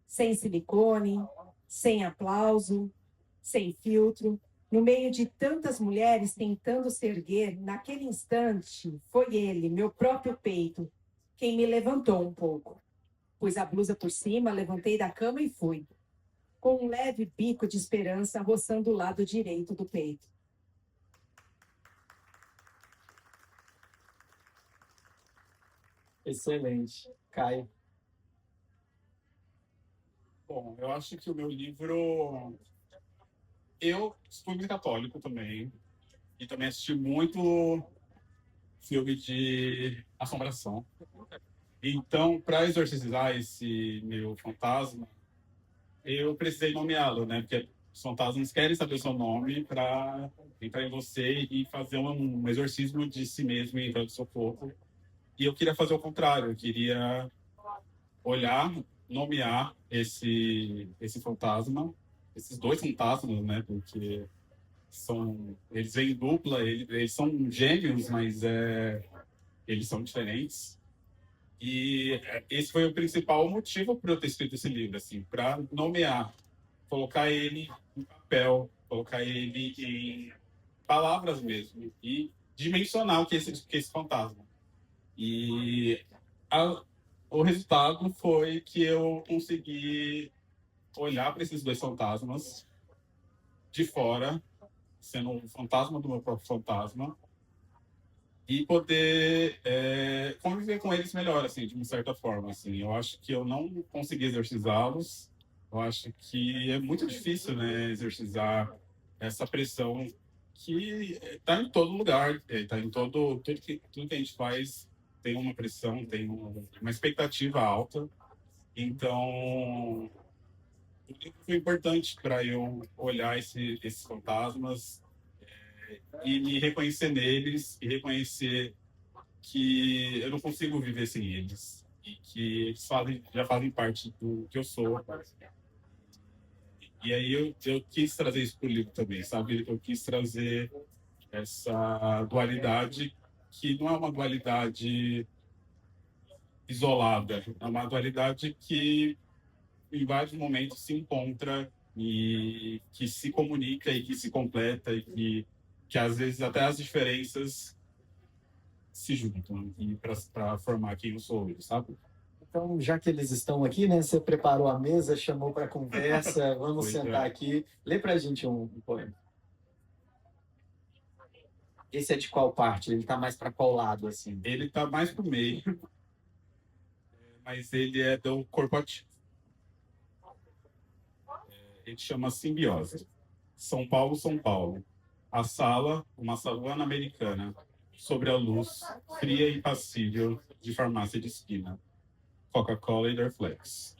sem silicone, sem aplauso, sem filtro, no meio de tantas mulheres tentando se erguer, naquele instante, foi ele, meu próprio peito, quem me levantou um pouco. Pus a blusa por cima, levantei da cama e fui, com um leve bico de esperança roçando o lado direito do peito. Excelente. Caio. Bom, eu acho que o meu livro... Eu fui muito católico também. E também assisti muito filme de assombração. Então, para exorcizar esse meu fantasma, eu precisei nomeá-lo, né? Porque os fantasmas querem saber o seu nome para entrar em você e fazer um exorcismo de si mesmo e entrar no seu corpo. E eu queria fazer o contrário. Eu queria olhar, nomear esse fantasma, esses dois fantasmas, né? Porque eles vêm em dupla, eles são gêmeos, mas eles são diferentes. E esse foi o principal motivo para eu ter escrito esse livro, assim, para nomear, colocar ele em papel, colocar ele em palavras mesmo e dimensionar o que é esse fantasma. E a- o resultado foi que eu consegui olhar para esses dois fantasmas de fora, sendo um fantasma do meu próprio fantasma, e poder conviver com eles melhor, assim, de uma certa forma, assim. Eu acho que eu não consegui exorcizá-los. Eu acho que é muito difícil, né, exorcizar essa pressão que está em todo lugar, está em tudo que a gente faz tem uma pressão, tem uma expectativa alta. Então, o livro foi importante para eu olhar esses fantasmas e me reconhecer neles e reconhecer que eu não consigo viver sem eles e que eles já fazem parte do que eu sou. E aí eu quis trazer isso para o livro também, sabe? Eu quis trazer essa dualidade que não é uma dualidade isolada, é uma dualidade que em vários momentos se encontra e que se comunica e que se completa e que às vezes até as diferenças se juntam e para formar quem eu sou hoje, sabe? Então, já que eles estão aqui, né? Você preparou a mesa, chamou para conversa, vamos Pois sentar é. aqui. Lê para a gente um poema. Esse é de qual parte? Ele está mais para qual lado, assim? Ele está mais pro meio, mas ele é do corporativo. Ele chama Simbiose. São Paulo, São Paulo. A sala, uma savana americana, sobre a luz fria e passível de farmácia de esquina. Coca-Cola e Dorflex.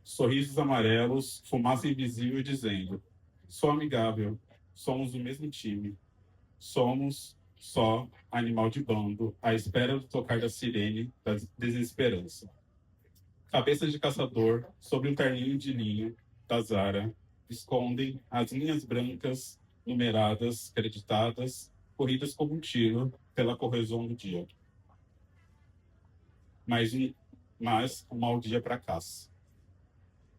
Sorrisos amarelos, fumaça invisível dizendo: sou amigável, somos do mesmo time. Somos só animal de bando, à espera do tocar da sirene da desesperança. Cabeça de caçador, sobre um terninho de linho da Zara, escondem as linhas brancas, numeradas, creditadas, corridas como um tiro pela corrosão do dia. Mas um mau dia para caça.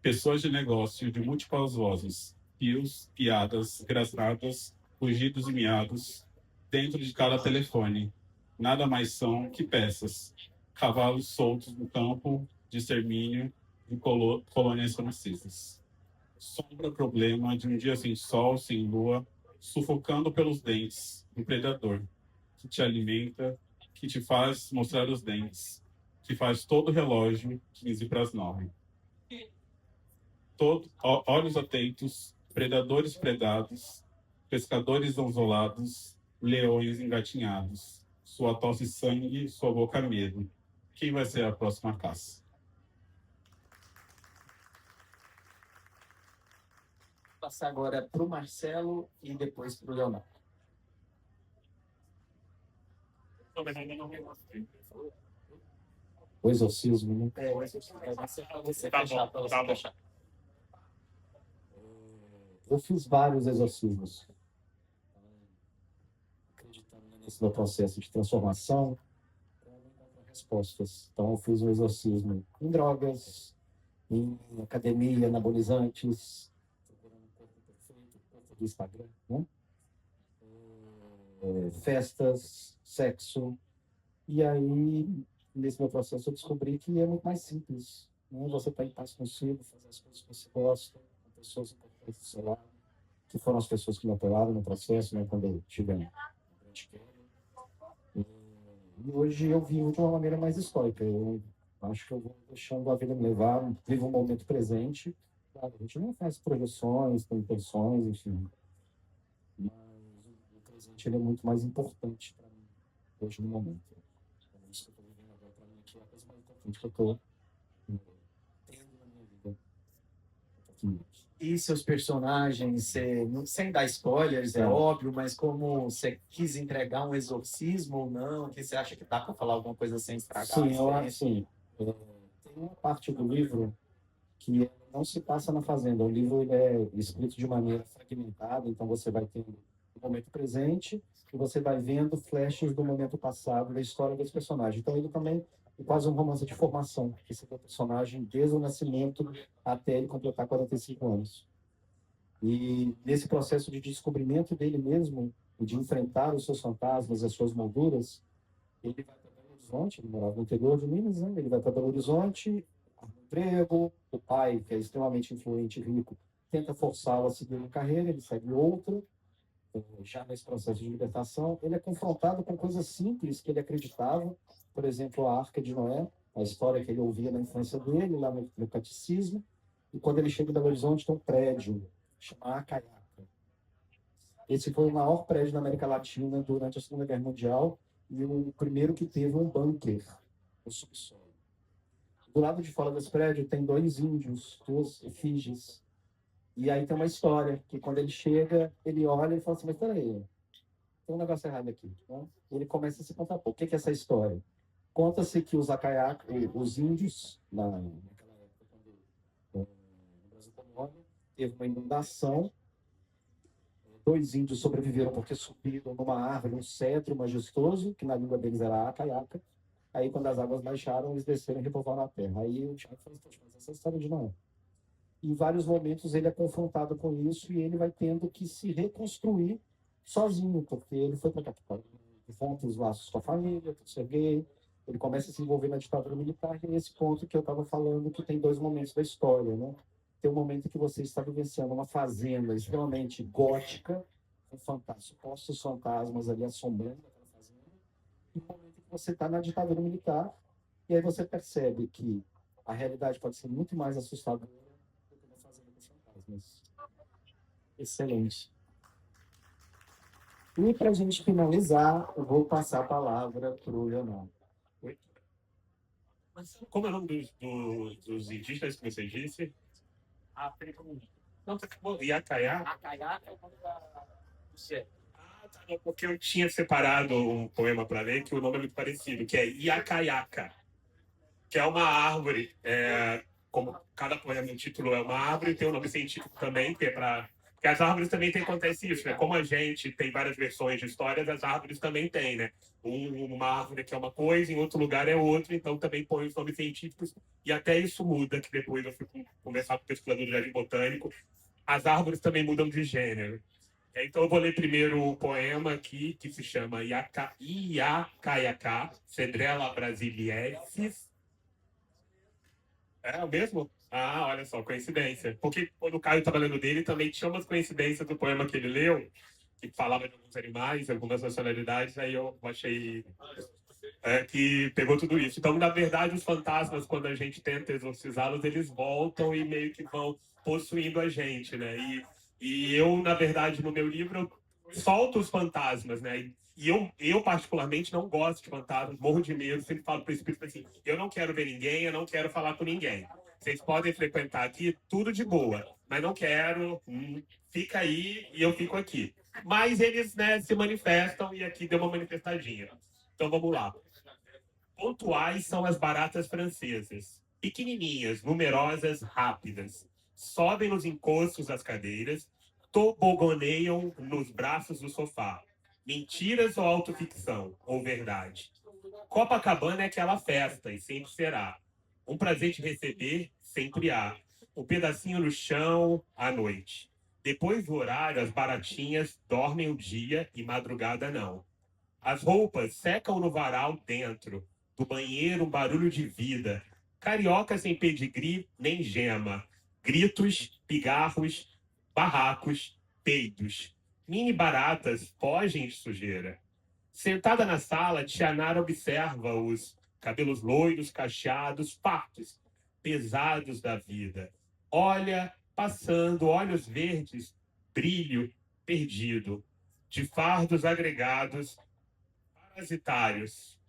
Pessoas de negócio de múltiplas vozes, fios, piadas, graçadas, rugidos e miados, dentro de cada telefone. Nada mais são que peças, cavalos soltos no campo de extermínio de colônias francisas. Sombra problema de um dia sem sol, sem lua, sufocando pelos dentes, um predador, que te alimenta, que te faz mostrar os dentes, que faz todo o relógio 15 para as 9. Olhos atentos, predadores predados, pescadores anzolados, leões engatinhados. Sua tosse sangue, sua boca medo. Quem vai ser a próxima caça? Vou passar agora para o Marcelo e depois para o Leonardo. Mas ainda não me mostrei. O exorcismo, né? Vai ser para você Tá fechar, bom, para você tá bom. fechar. Eu fiz vários exorcismos. Acreditando nesse meu processo de transformação, respostas. Então, eu fiz um exorcismo em drogas, em academia, anabolizantes, procurando um corpo perfeito, corpo do Instagram, né? Festas, sexo. E aí, nesse meu processo, eu descobri que é muito mais simples, né? Você está em paz consigo, fazer as coisas que você gosta, com pessoas importantes do seu lado, que foram as pessoas que me apoiaram no processo, né? Quando eu tive uma grande queda. E hoje eu vivo de uma maneira mais estoica. Eu acho que eu vou deixando a vida me levar, vivo o momento presente. Claro, a gente não faz projeções, tem intenções, enfim. Mas o presente ele é muito mais importante para mim, hoje no momento. É isso que eu estou vivendo agora para mim, que é a coisa mais importante que eu estou tendo na minha vida. E seus personagens, sem dar spoilers, é óbvio, mas como você quis entregar um exorcismo ou não, que você acha que dá para falar alguma coisa sem estragar? Sim, eu acho sim. Tem uma parte do livro que não se passa na fazenda. O livro ele é escrito de maneira fragmentada, então você vai ter o momento presente e você vai vendo flashes do momento passado, da história desse personagem. Então ele também é quase um romance de formação, que você vê o personagem desde o nascimento até ele completar 45 anos. E nesse processo de descobrimento dele mesmo, e de enfrentar os seus fantasmas, as suas molduras, ele vai para Belo Horizonte, ele morava no interior de Minas, né? Ele vai para Belo Horizonte, arruma um emprego, o pai, que é extremamente influente e rico, tenta forçá-lo a seguir uma carreira, ele segue outra, já nesse processo de libertação, ele é confrontado com coisas simples que ele acreditava, por exemplo, a Arca de Noé, a história que ele ouvia na infância dele, lá no catecismo, e quando ele chega em Belo Horizonte tem um prédio, chama Acaiaca. Esse foi o maior prédio da América Latina durante a Segunda Guerra Mundial e o primeiro que teve um bunker no subsolo. Do lado de fora desse prédio tem dois índios, duas efígies. E aí tem uma história, que quando ele chega, ele olha e fala assim, mas peraí, tem um negócio errado aqui. Né? E ele começa a se contar, pô, o que é essa história? Conta-se que os Acaiaca, os índios, naquela época, quando o Brasil colônia, teve uma inundação, 2 índios sobreviveram porque subiram numa árvore, um cedro majestoso, que na língua deles era acayaca. Aí, quando as águas baixaram, eles desceram e repovoaram a terra. Aí o Tiago falou, poxa, mas essa é a história de Noé. Em vários momentos ele é confrontado com isso e ele vai tendo que se reconstruir sozinho, porque ele foi para a capital, rompe os laços com a família, por ser gay, ele começa a se envolver na ditadura militar, e é esse ponto que eu estava falando, que tem 2 momentos da história, né? Tem um momento que você está vivenciando uma fazenda extremamente gótica, com supostos fantasmas ali assombrando aquela fazenda, e um momento que você está na ditadura militar, e aí você percebe que a realidade pode ser muito mais assustadora do que uma fazenda com fantasmas. Excelente. E para a gente finalizar, eu vou passar a palavra para o Leonardo. Mas como é o nome dos indígenas que você disse? Não, tá bom. Iacaiá? Acaiá é o nome do céu. Ah, tá, não, porque eu tinha separado um poema para ler que o nome é muito parecido, que é Iacaiaca, que é uma árvore. Como cada poema, o título é uma árvore, tem um nome científico também, que é para... Porque as árvores também acontece isso, né? Como a gente tem várias versões de histórias, as árvores também têm, né? Uma árvore que é uma coisa, em outro lugar é outra, então também põe os nomes científicos, e até isso muda, que depois eu fui conversar com o pesquisador de jardim botânico, as árvores também mudam de gênero. Então eu vou ler primeiro o poema aqui, que se chama Iacaiacá, Cedrela brasiliensis. É o mesmo? Ah, olha só, coincidência. Porque quando o Caio estava lendo dele, também tinha umas coincidências do poema que ele leu, que falava de alguns animais, algumas nacionalidades, aí eu achei que pegou tudo isso. Então, na verdade, os fantasmas, quando a gente tenta exorcizá-los, eles voltam e meio que vão possuindo a gente, né? E eu, na verdade, no meu livro, eu solto os fantasmas, né? E eu, particularmente, não gosto de fantasmas, morro de medo, sempre falo para o espírito assim, eu não quero ver ninguém, eu não quero falar com ninguém. Vocês podem frequentar aqui, tudo de boa, mas não quero, fica aí e eu fico aqui. Mas eles, né, se manifestam e aqui deu uma manifestadinha. Então vamos lá. Pontuais são as baratas francesas, pequenininhas, numerosas, rápidas. Sobem nos encostos das cadeiras, tobogoneiam nos braços do sofá. Mentiras ou autoficção, ou verdade? Copacabana é aquela festa, e sempre será. Um prazer te receber, sempre há. Um pedacinho no chão, à noite. Depois do horário, as baratinhas dormem o dia e madrugada não. As roupas secam no varal dentro. Do banheiro, um barulho de vida. Carioca sem pedigree nem gema. Gritos, pigarros, barracos, peidos. Mini baratas fogem de sujeira. Sentada na sala, Tia Nara observa os cabelos loiros, cacheados, fartos, pesados da vida. Olha, passando, olhos verdes, brilho, perdido. De fardos agregados, parasitários.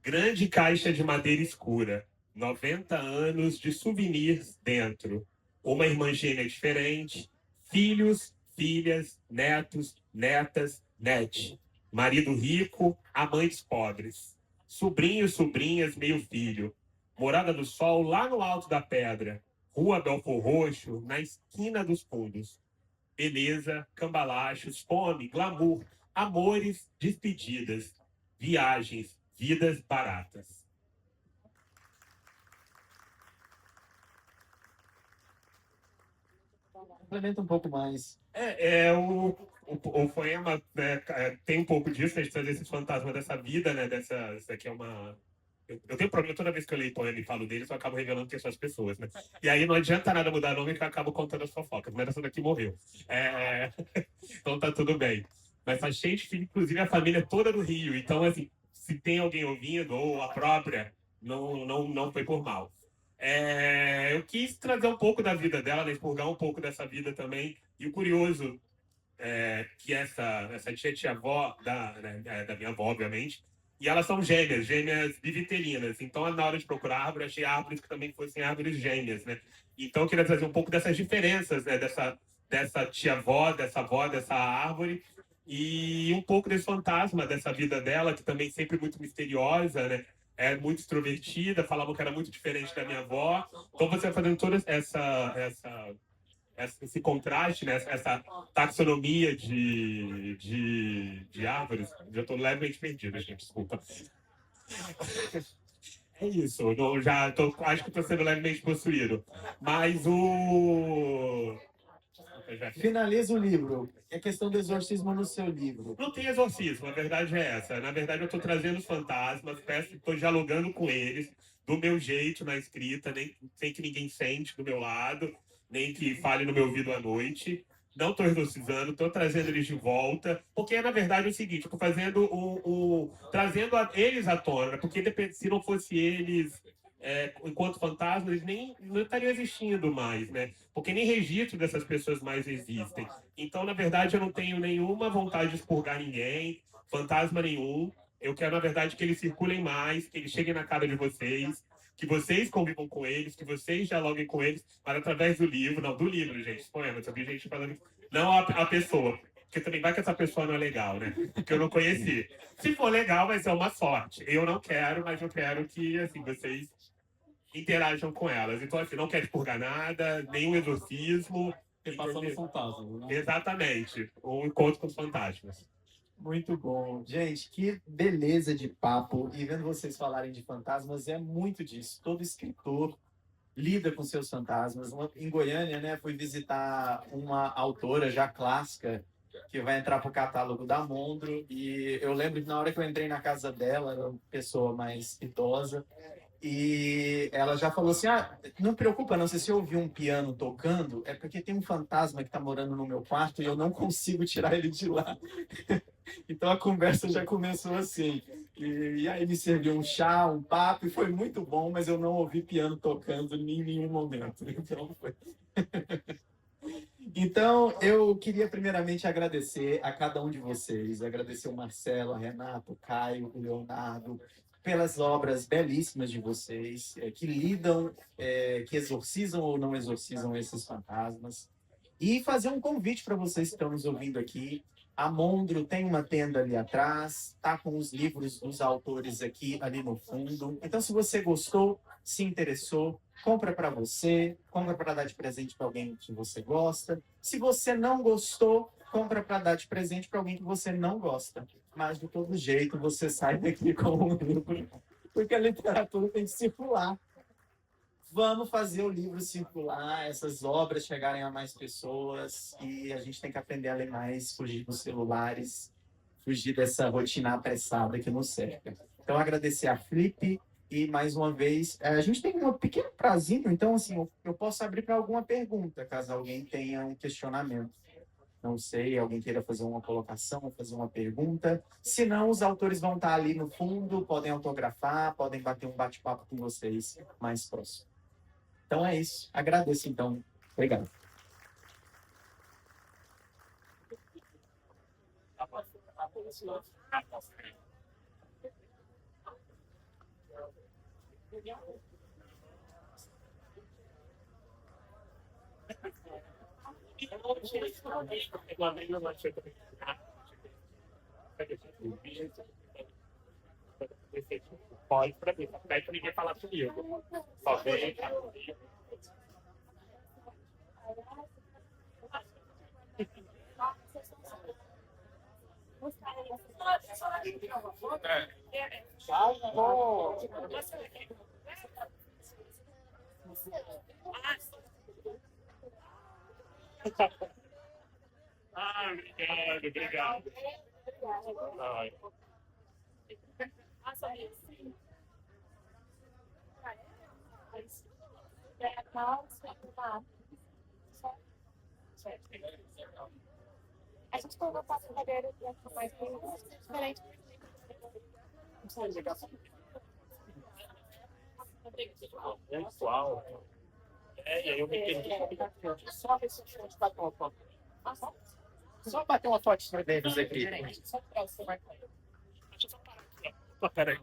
Grande caixa de madeira escura. 90 anos de souvenirs dentro. Uma irmã gêmea diferente. Filhos, filhas, netos, netas, net. Marido rico, amantes pobres. Sobrinhos, sobrinhas, meio filho. Morada do sol lá no alto da pedra. Rua Belfor Roxo, na esquina dos fundos. Beleza, cambalachos, fome, glamour, amores, despedidas, viagens, vidas baratas. Complementa um pouco mais. O poema, né, tem um pouco disso, né, de trazer esses fantasmas dessa vida, né? Isso aqui é uma... Eu tenho problema toda vez que eu leio poema e falo deles, eu acabo revelando quem são as pessoas, né? E aí não adianta nada mudar nome que eu acabo contando as fofocas, mas essa daqui morreu. Então tá tudo bem. Mas tá cheio de filho, inclusive a família toda do Rio. Então, assim, se tem alguém ouvindo, ou a própria, não foi por mal. Eu quis trazer um pouco da vida dela, né, expurgar um pouco dessa vida também. E o curioso que essa tia-avó da minha avó, obviamente, e elas são gêmeas biviterinas. Então, na hora de procurar árvore, achei árvores que também fossem árvores gêmeas, né? Então, eu queria trazer um pouco dessas diferenças, né? Dessa tia-avó, dessa árvore, e um pouco desse fantasma dessa vida dela, que também sempre muito misteriosa, né? É muito extrovertida, falavam que era muito diferente da minha avó. Então, você vai fazendo toda essa esse contraste, né? Essa taxonomia de árvores. Já estou levemente perdido, gente, desculpa. É isso, acho que estou sendo levemente possuído. Mas o. Finaliza o livro. É questão do exorcismo no seu livro. Não tem exorcismo, a verdade é essa. Na verdade, eu estou trazendo os fantasmas, estou dialogando com eles, do meu jeito na escrita, nem sem que ninguém sente do meu lado, nem que fale no meu ouvido à noite. Não estou exorcizando, estou trazendo eles de volta, porque na verdade é o seguinte, estou fazendo trazendo eles à tona, porque se não fosse eles enquanto fantasmas, eles nem não estariam existindo mais, né? Porque nem registro dessas pessoas mais existem. Então, na verdade, eu não tenho nenhuma vontade de expurgar ninguém, fantasma nenhum. Eu quero, na verdade, que eles circulem mais, que eles cheguem na casa de vocês, que vocês convivam com eles, que vocês dialoguem com eles, mas através do livro, não, do livro, gente, poemas. Eu vi gente falando, não a pessoa, porque também vai que essa pessoa não é legal, né? Porque eu não conheci. Se for legal, vai ser uma sorte. Eu não quero, mas eu quero que, assim, vocês interajam com elas. Então, assim, não quero expurgar nada, nenhum exorcismo. Repassando fantasmas, né? Exatamente. Um encontro com os fantasmas. Muito bom. Gente, que beleza de papo. E vendo vocês falarem de fantasmas, é muito disso. Todo escritor lida com seus fantasmas. Em Goiânia, né, fui visitar uma autora já clássica que vai entrar para o catálogo da Mondro. E eu lembro que na hora que eu entrei na casa dela, era uma pessoa mais idosa, e ela já falou assim, não preocupa não, se você ouvir um piano tocando, é porque tem um fantasma que está morando no meu quarto e eu não consigo tirar ele de lá. Então a conversa já começou assim. E aí me serviu um chá, um papo, e foi muito bom, mas eu não ouvi piano tocando em nenhum momento. Então, eu queria primeiramente agradecer a cada um de vocês, agradecer o Marcelo, a Renato, o Caio, o Leonardo, pelas obras belíssimas de vocês, que lidam, que exorcizam ou não exorcizam esses fantasmas. E fazer um convite para vocês que estão nos ouvindo aqui. A Mondro tem uma tenda ali atrás, tá com os livros dos autores aqui ali no fundo. Então, se você gostou, se interessou, compra para você, compra para dar de presente para alguém que você gosta. Se você não gostou, compra para dar de presente para alguém que você não gosta. Mas, de todo jeito, você sai daqui com um livro, porque a literatura tem que circular. Vamos fazer o livro circular, essas obras chegarem a mais pessoas, e a gente tem que aprender a ler mais, fugir dos celulares, fugir dessa rotina apressada que nos cerca. Então, agradecer a Flip, e mais uma vez, a gente tem um pequeno prazinho, então, assim, eu posso abrir para alguma pergunta, caso alguém tenha um questionamento. Não sei, alguém queira fazer uma colocação, fazer uma pergunta. Se não, os autores vão estar ali no fundo, podem autografar, podem bater um bate-papo com vocês mais próximo. Então é isso. Agradeço, então. Obrigado. Pode para mim, não pede para ninguém falar comigo. Só vem. Obrigado. Ai. A gente colocou a cadeira mais diferente. Pessoal. E aí eu me perdi. Só ver se a gente bater uma foto. Só bater uma fotinha deles aqui. Só para você marcar. Deixa eu só parar aqui, ó. Peraí.